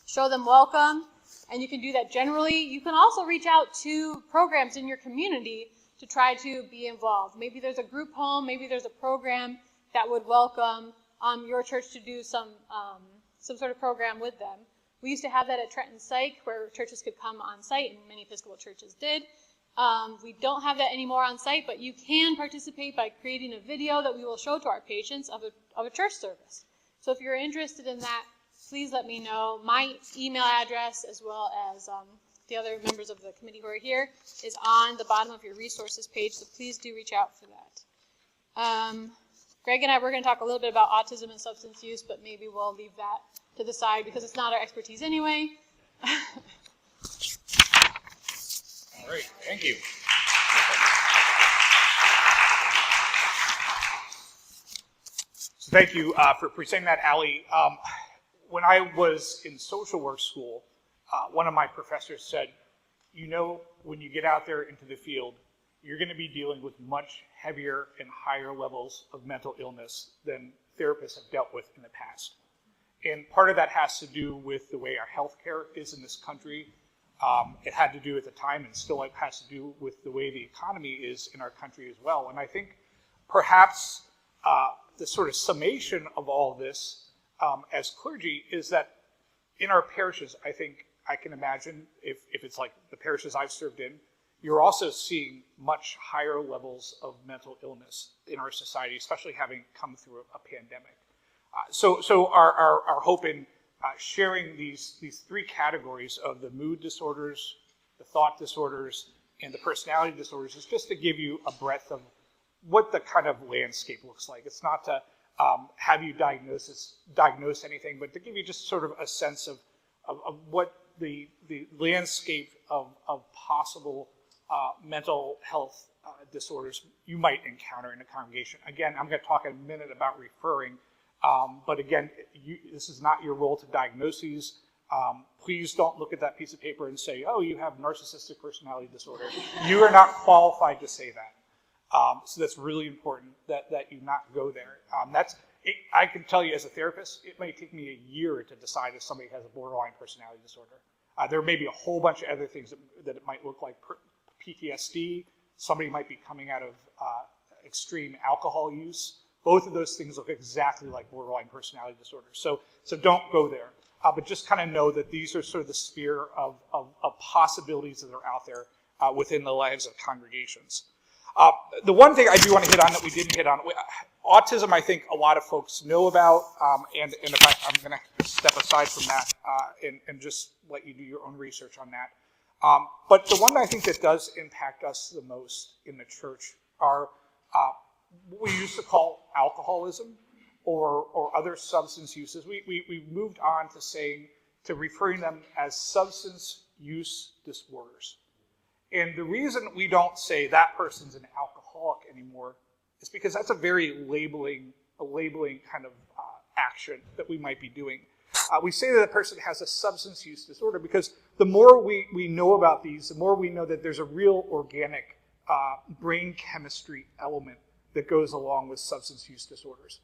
Show them welcome, and you can do that generally. You can also reach out to programs in your community to try to be involved. Maybe there's a group home, maybe there's a program that would welcome your church to do some sort of program with them. We used to have that at Trenton Psych, where churches could come on site, and many Episcopal churches did. We don't have that anymore on site, but you can participate by creating a video that we will show to our patients of a church service. So if you're interested in that, please let me know. My email address, as well as the other members of the committee who are here, is on the bottom of your resources page, so please do reach out for that. Greg and I were going to talk a little bit about autism and substance use, but maybe we'll leave that to the side because it's not our expertise anyway. All right, thank you. So thank you for presenting that, Allie. When I was in social work school, one of my professors said, you know, when you get out there into the field, you're going to be dealing with much heavier and higher levels of mental illness than therapists have dealt with in the past. And part of that has to do with the way our healthcare is in this country. It had to do at the time, and still it has to do with the way the economy is in our country as well. And I think perhaps the sort of summation of all of this as clergy is that in our parishes, I think I can imagine if it's like the parishes I've served in, you're also seeing much higher levels of mental illness in our society, especially having come through a pandemic. So our hope in sharing these three categories of the mood disorders, the thought disorders, and the personality disorders is just to give you a breadth of what the kind of landscape looks like. It's not to have you diagnose anything, but to give you just sort of a sense of what the landscape of possible mental health disorders you might encounter in a congregation. Again, I'm going to talk in a minute about referring, but again, this is not your role to diagnose these. Please don't look at that piece of paper and say, oh, you have narcissistic personality disorder. You are not qualified to say that. So that's really important that you not go there. I can tell you as a therapist, it may take me a year to decide if somebody has a borderline personality disorder. There may be a whole bunch of other things that it might look like. PTSD, somebody might be coming out of extreme alcohol use. Both of those things look exactly like borderline personality disorder. So don't go there. But just kind of know that these are sort of the sphere of possibilities that are out there within the lives of congregations. The one thing I do want to hit on that we didn't hit on, autism I think a lot of folks know about, and if I'm going to step aside from that and just let you do your own research on that. But the one I think that does impact us the most in the church are what we used to call alcoholism or other substance uses. We moved on to referring them as substance use disorders. And the reason we don't say that person's an alcoholic anymore is because that's a very labeling kind of action that we might be doing. We say that a person has a substance use disorder because the more we know about these, the more we know that there's a real organic brain chemistry element that goes along with substance use disorders.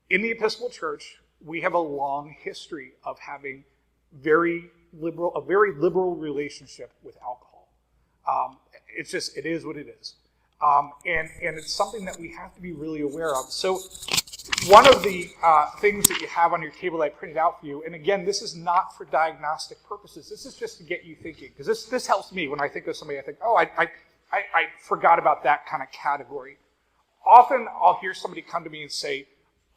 In the Episcopal Church, we have a long history of having a very liberal relationship with alcohol. It is what it is. And it's something that we have to be really aware of. So one of the things that you have on your table that I printed out for you, and again, this is not for diagnostic purposes. This is just to get you thinking, because this helps me when I think of somebody. I think, oh, I forgot about that kind of category. Often I'll hear somebody come to me and say,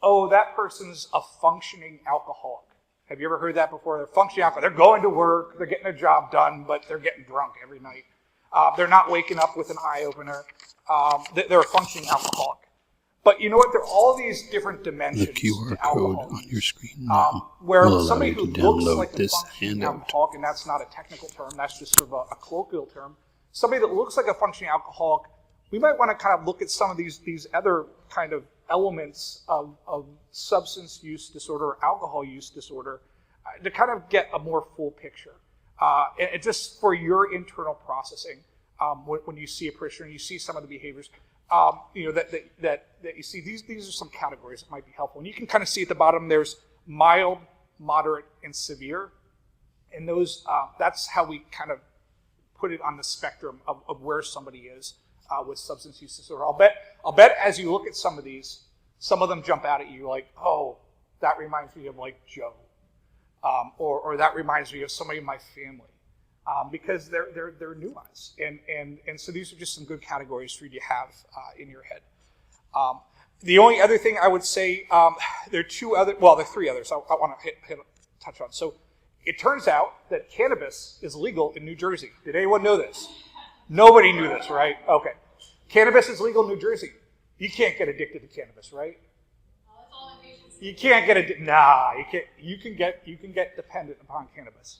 oh, that person's a functioning alcoholic. Have you ever heard that before? They're functioning alcoholic. They're going to work, they're getting their job done, but they're getting drunk every night. They're not waking up with an eye-opener. They're a functioning alcoholic. But you know what? There are all these different dimensions The QR to code alcohol on your use. screen now Where will allow somebody you who to looks download like a this functioning handout. alcoholic, and that's not a technical term, that's just sort of a colloquial term, somebody that looks like a functioning alcoholic, we might want to kind of look at some of these other kind of elements of substance use disorder or alcohol use disorder to kind of get a more full picture. And just for your internal processing, when you see a parishioner, you see some of the behaviors, that you see. These are some categories that might be helpful. And you can kind of see at the bottom there's mild, moderate, and severe. And those that's how we kind of put it on the spectrum of where somebody is with substance use disorder. I'll bet as you look at some of these, some of them jump out at you like, oh, that reminds me of like Joe, or that reminds me of somebody in my family. because they're nuanced. And so these are just some good categories for you to have in your head. The only other thing I would say, there are three others I want to touch on. So it turns out that cannabis is legal in New Jersey. Did anyone know this? Nobody knew this, right? Okay. Cannabis is legal in New Jersey. You can't get addicted to cannabis, right? You can't get addicted. Nah, you can't. You can get dependent upon cannabis.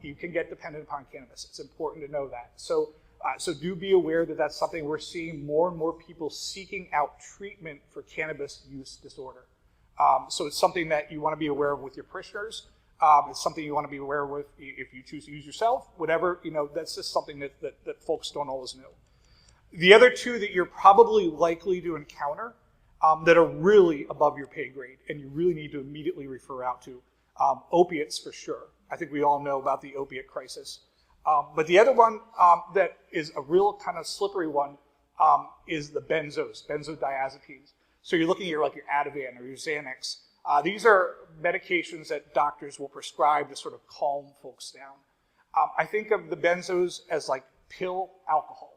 You can get dependent upon cannabis. It's important to know that. So do be aware that that's something we're seeing more and more people seeking out treatment for cannabis use disorder. So it's something that you want to be aware of with your parishioners. It's something you want to be aware of if you choose to use yourself. Whatever, that's just something that folks don't always know. The other two that you're probably likely to encounter that are really above your pay grade and you really need to immediately refer out to, opiates for sure. I think we all know about the opiate crisis. But the other one that is a real kind of slippery one is the benzodiazepines. So you're looking at your Ativan or your Xanax. These are medications that doctors will prescribe to sort of calm folks down. I think of the benzos as like pill alcohol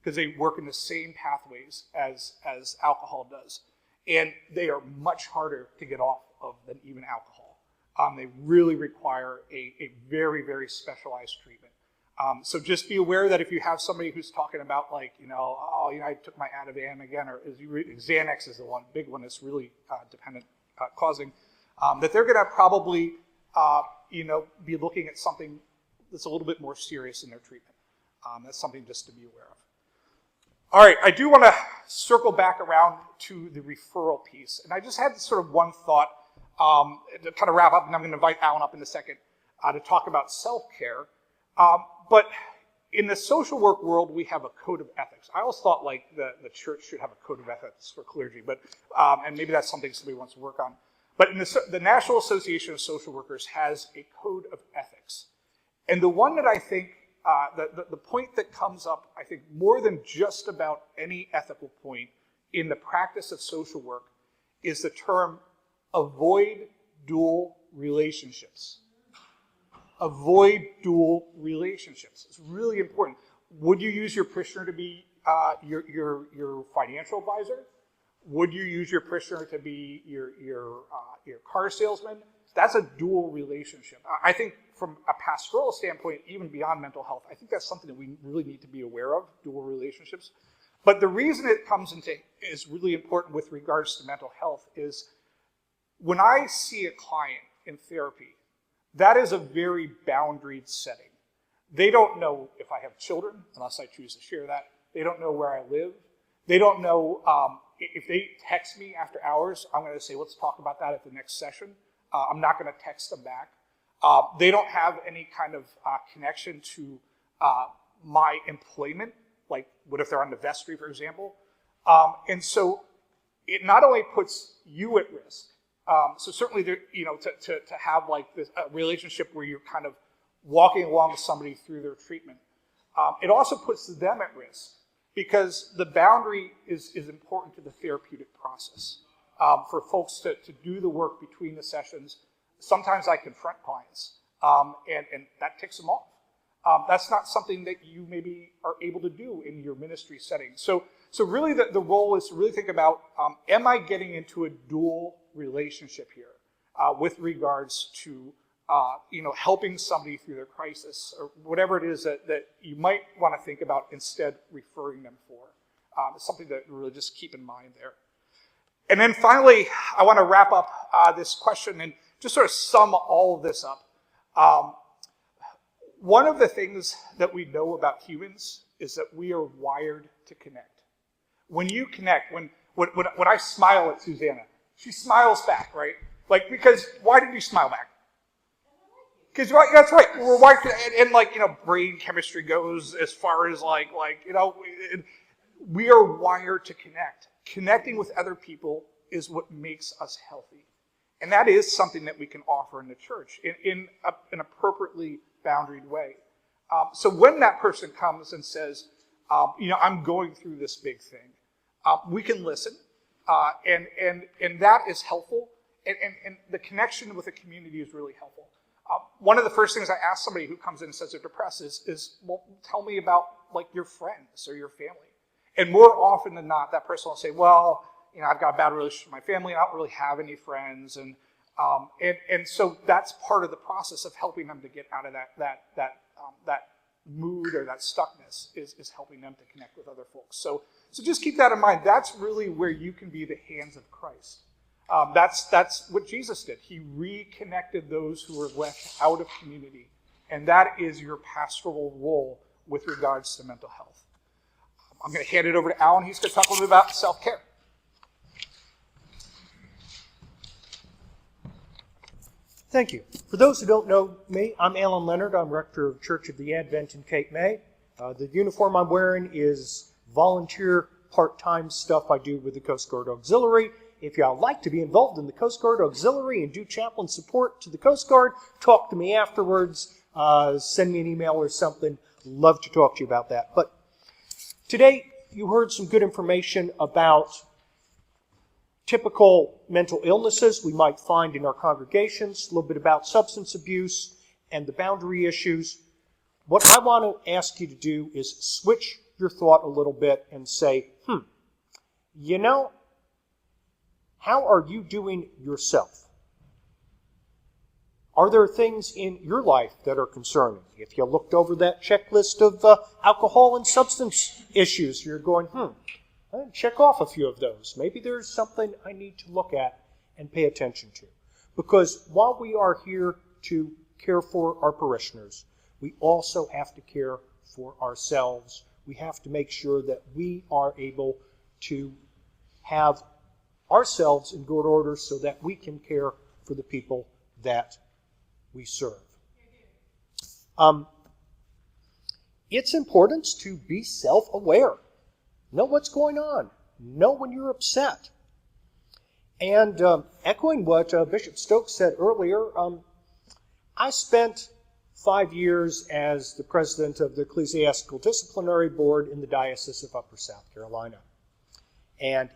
because they work in the same pathways as alcohol does. And they are much harder to get off of than even alcohol. They really require a very, very specialized treatment. So just be aware that if you have somebody who's talking about I took my Ativan again, or Xanax is the big one that's really dependent causing, that they're going to probably be looking at something that's a little bit more serious in their treatment. That's something just to be aware of. All right, I do want to circle back around to the referral piece. And I just had sort of one thought to kind of wrap up, and I'm going to invite Alan up in a second to talk about self-care. But in the social work world, we have a code of ethics. I always thought the church should have a code of ethics for clergy, but and maybe that's something somebody wants to work on. But in the National Association of Social Workers has a code of ethics. And the one that I think, the point that comes up, I think, more than just about any ethical point in the practice of social work is the term avoid dual relationships. Avoid dual relationships. It's really important. Would you use your parishioner to be your financial advisor? Would you use your parishioner to be your car salesman? That's a dual relationship. I think from a pastoral standpoint, even beyond mental health, I think that's something that we really need to be aware of, dual relationships. But the reason it is really important with regards to mental health is when I see a client in therapy, that is a very boundaried setting. They don't know if I have children, unless I choose to share that. They don't know where I live. They don't know if they text me after hours, I'm going to say, let's talk about that at the next session. I'm not going to text them back. They don't have any kind of connection to my employment, like what if they're on the vestry, for example. And so it not only puts you at risk, so certainly to have this a relationship where you're kind of walking along with somebody through their treatment, it also puts them at risk because the boundary is important to the therapeutic process. For folks to do the work between the sessions, sometimes I confront clients, and that ticks them off. That's not something that you maybe are able to do in your ministry setting. So really the role is to really think about, am I getting into a dual relationship here with regards to helping somebody through their crisis or whatever it is that you might want to think about instead referring them for. It's something that really just keep in mind there. And then finally, I want to wrap up this question and just sort of sum all of this up. One of the things that we know about humans is that we are wired to connect. When you connect, when I smile at Susanna, she smiles back, right? Because why did you smile back? Because that's right. We're wired to, and brain chemistry goes as far as we are wired to connect. Connecting with other people is what makes us healthy. And that is something that we can offer in the church in an appropriately boundaried way. So when that person comes and says, I'm going through this big thing, we can listen. And that is helpful. And the connection with the community is really helpful. One of the first things I ask somebody who comes in and says they're depressed is, well, tell me about like your friends or your family. And more often than not, that person will say, well, I've got a bad relationship with my family. I don't really have any friends. And so that's part of the process of helping them to get out of that mood or that stuckness is helping them to connect with other folks. So just keep that in mind. That's really where you can be the hands of Christ. That's what Jesus did. He reconnected those who were left out of community. And that is your pastoral role with regards to mental health. I'm going to hand it over to Alan. He's going to talk a little bit about self-care. Thank you. For those who don't know me, I'm Alan Leonard. I'm rector of Church of the Advent in Cape May. The uniform I'm wearing is volunteer part-time stuff I do with the Coast Guard Auxiliary. If y'all like to be involved in the Coast Guard Auxiliary and do chaplain support to the Coast Guard, talk to me afterwards, send me an email or something. Love to talk to you about that. But today, you heard some good information about typical mental illnesses we might find in our congregations, a little bit about substance abuse and the boundary issues. What I want to ask you to do is switch your thought a little bit and say, how are you doing yourself? Are there things in your life that are concerning? If you looked over that checklist of alcohol and substance issues, you're going, I'll check off a few of those. Maybe there's something I need to look at and pay attention to. Because while we are here to care for our parishioners, we also have to care for ourselves. We have to make sure that we are able to have ourselves in good order so that we can care for the people that we serve. It's important to be self-aware. Know what's going on. Know when you're upset. And echoing what Bishop Stokes said earlier, I spent 5 years as the president of the Ecclesiastical Disciplinary Board in the Diocese of Upper South Carolina. And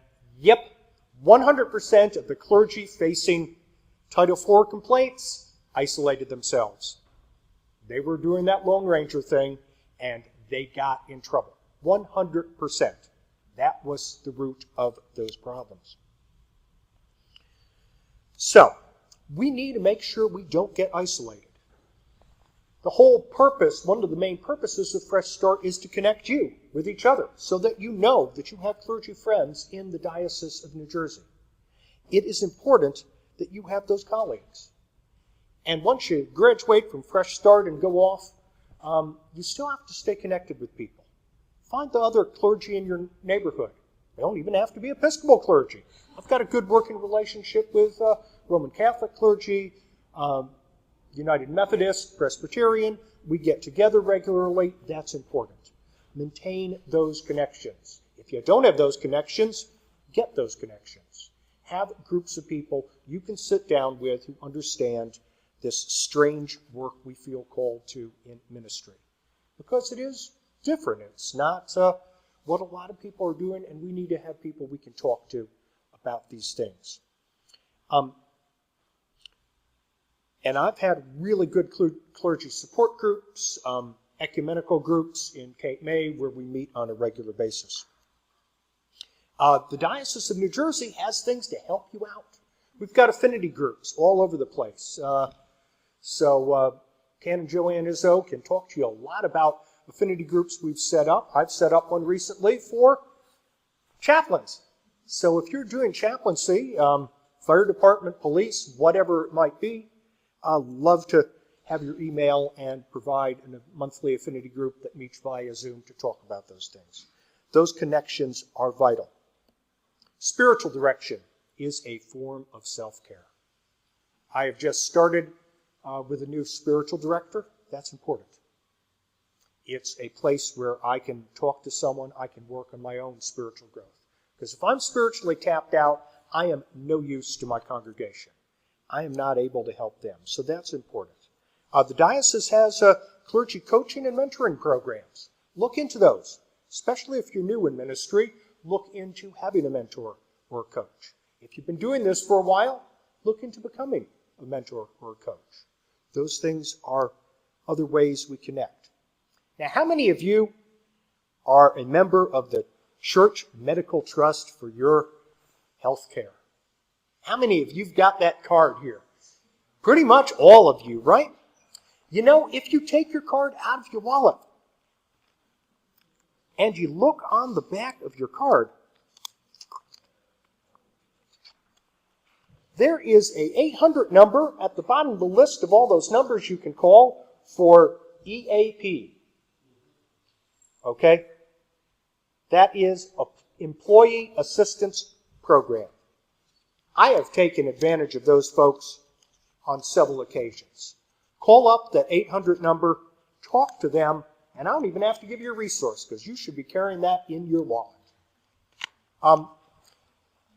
100% of the clergy facing Title IV complaints isolated themselves. They were doing that Lone Ranger thing, and they got in trouble. 100%. That was the root of those problems. So, we need to make sure we don't get isolated. The whole purpose, one of the main purposes of Fresh Start is to connect you with each other so that you know that you have clergy friends in the Diocese of New Jersey. It is important that you have those colleagues. And once you graduate from Fresh Start and go off, you still have to stay connected with people. Find the other clergy in your neighborhood. They don't even have to be Episcopal clergy. I've got a good working relationship with Roman Catholic clergy, United Methodist, Presbyterian. We get together regularly. That's important. Maintain those connections. If you don't have those connections, get those connections. Have groups of people you can sit down with who understand this strange work we feel called to in ministry. Because it is different. It's not what a lot of people are doing, and we need to have people we can talk to about these things. And I've had really good clergy support groups, ecumenical groups in Cape May where we meet on a regular basis. The Diocese of New Jersey has things to help you out. We've got affinity groups all over the place. So Canon Joanne Izzo can talk to you a lot about affinity groups we've set up. I've set up one recently for chaplains. So if you're doing chaplaincy, fire department, police, whatever it might be, I'd love to have your email and provide a monthly affinity group that meets via Zoom to talk about those things. Those connections are vital. Spiritual direction is a form of self-care. I have just started with a new spiritual director. That's important. It's a place where I can talk to someone, I can work on my own spiritual growth. Because if I'm spiritually tapped out, I am no use to my congregation. I am not able to help them. So that's important. The diocese has clergy coaching and mentoring programs. Look into those. Especially if you're new in ministry, look into having a mentor or a coach. If you've been doing this for a while, look into becoming a mentor or a coach. Those things are other ways we connect. Now, how many of you are a member of the Church Medical Trust for your health care? How many of you've got that card here? Pretty much all of you, right? You know, if you take your card out of your wallet and you look on the back of your card, there is a 800 number at the bottom of the list of all those numbers you can call for EAP. Okay? That is an Employee Assistance Program. I have taken advantage of those folks on several occasions. Call up that 800 number, talk to them, and I don't even have to give you a resource because you should be carrying that in your wallet.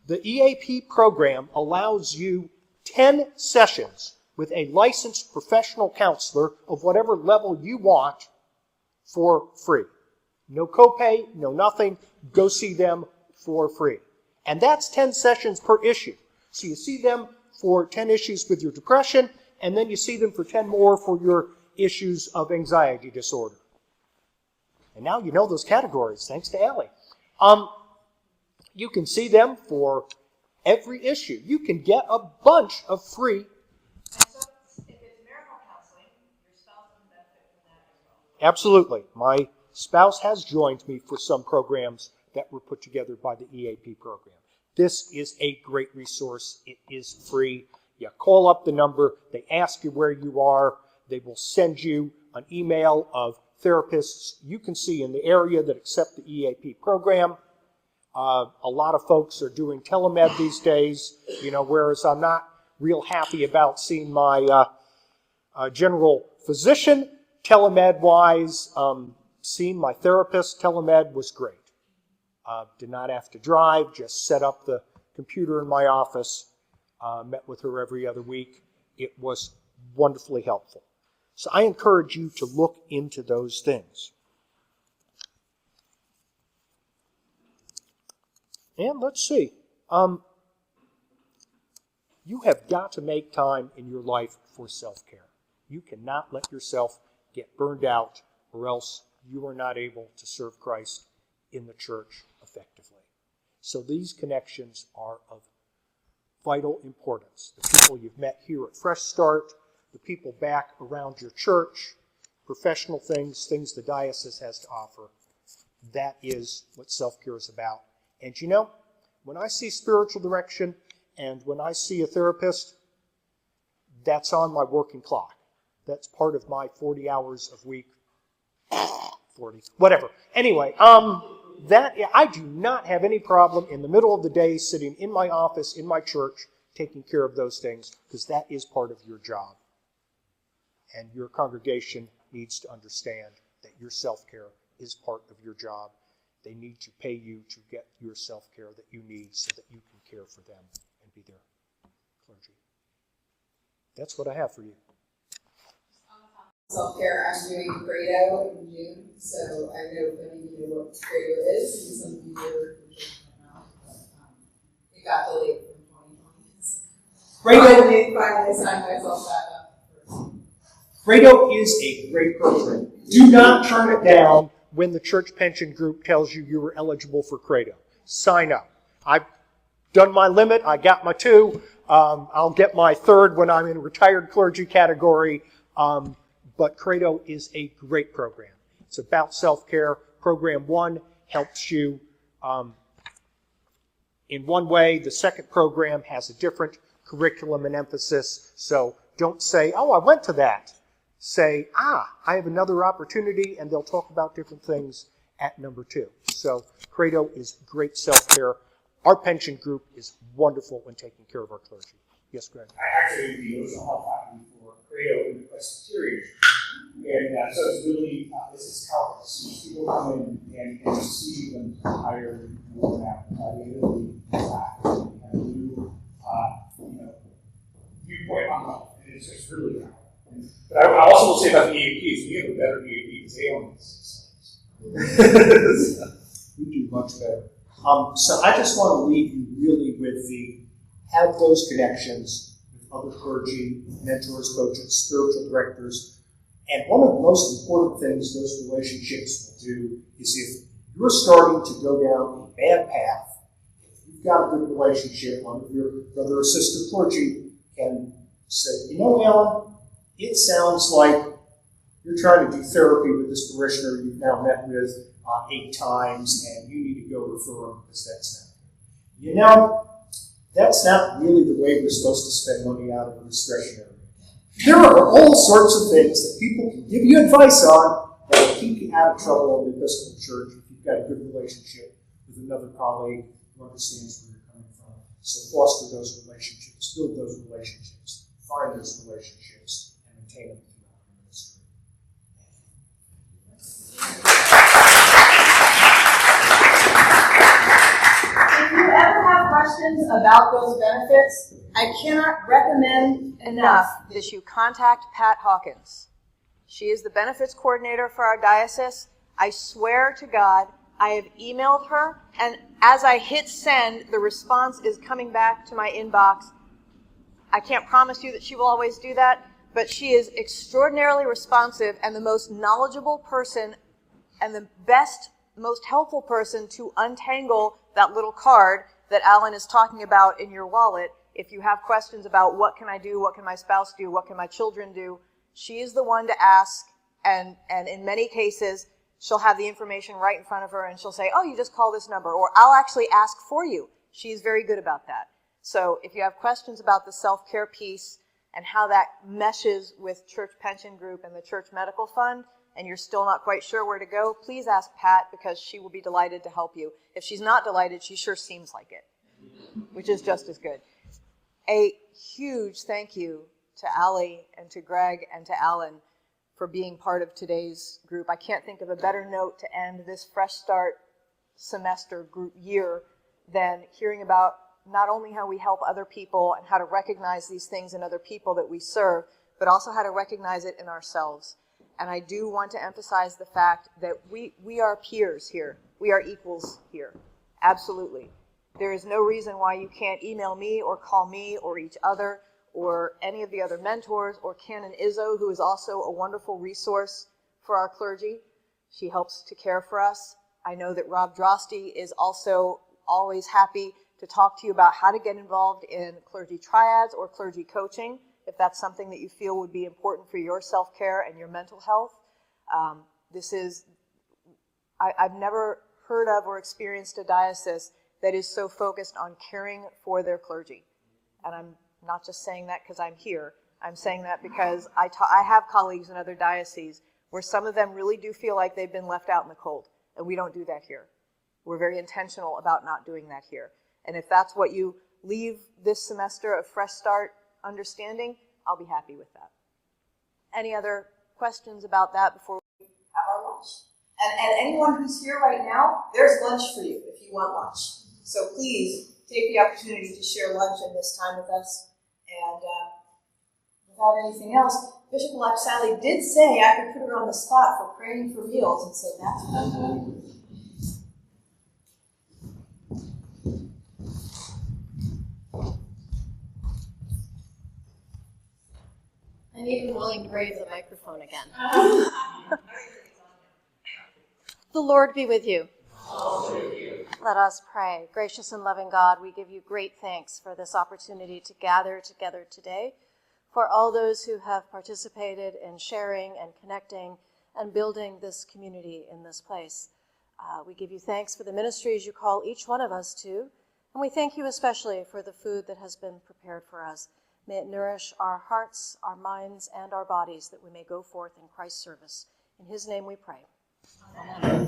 The EAP program allows you 10 sessions with a licensed professional counselor of whatever level you want for free. No copay, no nothing. Go see them for free. And that's 10 sessions per issue. So you see them for 10 issues with your depression, and then you see them for 10 more for your issues of anxiety disorder. And now you know those categories, thanks to Allie. You can see them for every issue. You can get a bunch of free. And so if it's marital counseling, your spouse can benefit from that as well. Absolutely. My spouse has joined me for some programs that were put together by the EAP program. This is a great resource. It is free. You call up the number. They ask you where you are. They will send you an email of therapists you can see in the area that accept the EAP program. A lot of folks are doing telemed these days, whereas I'm not real happy about seeing my general physician telemed-wise. Seeing my therapist telemed was great. Did not have to drive, just set up the computer in my office, met with her every other week. It was wonderfully helpful. So I encourage you to look into those things. And let's see. You have got to make time in your life for self-care. You cannot let yourself get burned out, or else you are not able to serve Christ in the church effectively. So these connections are of vital importance. The people you've met here at Fresh Start, the people back around your church, professional things the diocese has to offer. That is what self-care is about. And when I see spiritual direction and when I see a therapist, that's on my working clock. That's part of my 40 hours a week. 40, whatever. Anyway, I do not have any problem in the middle of the day sitting in my office, in my church, taking care of those things, because that is part of your job. And your congregation needs to understand that your self-care is part of your job. They need to pay you to get your self-care that you need so that you can care for them and be their clergy. That's what I have for you. Self-care, I'm doing Credo in June, so I know many of you know what Credo is, and some of you are now, but it got delayed from 2020. Finally signed myself back up. Credo is a great program. Do not turn it down when the church pension group tells you you are eligible for Credo. Sign up. I've done my limit. I got my 2. I'll get my 3rd when I'm in retired clergy category. But Credo is a great program. It's about self-care. Program 1 helps you in one way. The second program has a different curriculum and emphasis. So don't say, oh, I went to that. Say, I have another opportunity, and they'll talk about different things at number 2. So Credo is great self-care. Our pension group is wonderful in taking care of our clergy. Yes, Greg? I actually the emotional health faculty for Credo in the Presbyterian. And so it's really, this is how people come in and see them higher more now. By the end of the faculty, and a new, viewpoint on health. And it's just really powerful. But I also will say about the EAPs, we have a better EAP because they own this. We do much better. So I just want to leave you really with have those connections with other clergy, mentors, coaches, spiritual directors. And one of the most important things those relationships will do is if you're starting to go down a bad path, if you've got a good relationship, one of your brother or sister clergy can say, you know, Alan, it sounds like you're trying to do therapy with this parishioner you've now met with 8 times, and you need to go refer them because that's not good. You know, that's not really the way we're supposed to spend money out of discretionary. There are all sorts of things that people can give you advice on that will keep you out of trouble in the Episcopal Church if you've got a good relationship with another colleague who understands where you're coming from. So foster those relationships, build those relationships, find those relationships, and maintain them throughout your ministry. If you ever have questions about those benefits, I cannot recommend enough that you contact Pat Hawkins. She is the benefits coordinator for our diocese. I swear to God, I have emailed her, and as I hit send, the response is coming back to my inbox. I can't promise you that she will always do that, but she is extraordinarily responsive and the most knowledgeable person and the best, most helpful person to untangle that little card that Alan is talking about in your wallet. If you have questions about what can I do, what can my spouse do, what can my children do, she is the one to ask, and in many cases, she'll have the information right in front of her and she'll say, oh, you just call this number, or I'll actually ask for you. She's very good about that. So if you have questions about the self-care piece and how that meshes with church pension group and the church medical fund, and you're still not quite sure where to go, please ask Pat because she will be delighted to help you. If she's not delighted, she sure seems like it, which is just as good. A huge thank you to Allie and to Greg and to Alan for being part of today's group. I can't think of a better note to end this Fresh Start semester group year than hearing about not only how we help other people and how to recognize these things in other people that we serve, but also how to recognize it in ourselves. And I do want to emphasize the fact that we are peers here. We are equals here. Absolutely. There is no reason why you can't email me or call me or each other or any of the other mentors or Canon Izzo, who is also a wonderful resource for our clergy. She helps to care for us. I know that Rob Drosty is also always happy to talk to you about how to get involved in clergy triads or clergy coaching, if that's something that you feel would be important for your self-care and your mental health. I've never heard of or experienced a diocese that is so focused on caring for their clergy. And I'm not just saying that because I'm here. I'm saying that because I have colleagues in other dioceses where some of them really do feel like they've been left out in the cold, and we don't do that here. We're very intentional about not doing that here. And if that's what you leave this semester of Fresh Start understanding, I'll be happy with that. Any other questions about that before we have our lunch? And anyone who's here right now, there's lunch for you if you want lunch. So please take the opportunity to share lunch in this time with us. And without anything else, Bishop-elect Sally did say I could put her on the spot for praying for meals, and so that's what I'm doing. I'm even willing to raise the microphone again. The Lord be with you. Also with you. Let us pray. Gracious and loving God, we give you great thanks for this opportunity to gather together today, for all those who have participated in sharing and connecting and building this community in this place. We give you thanks for the ministries you call each one of us to, and we thank you especially for the food that has been prepared for us. May it nourish our hearts, our minds, and our bodies, that we may go forth in Christ's service. In his name we pray. Amen.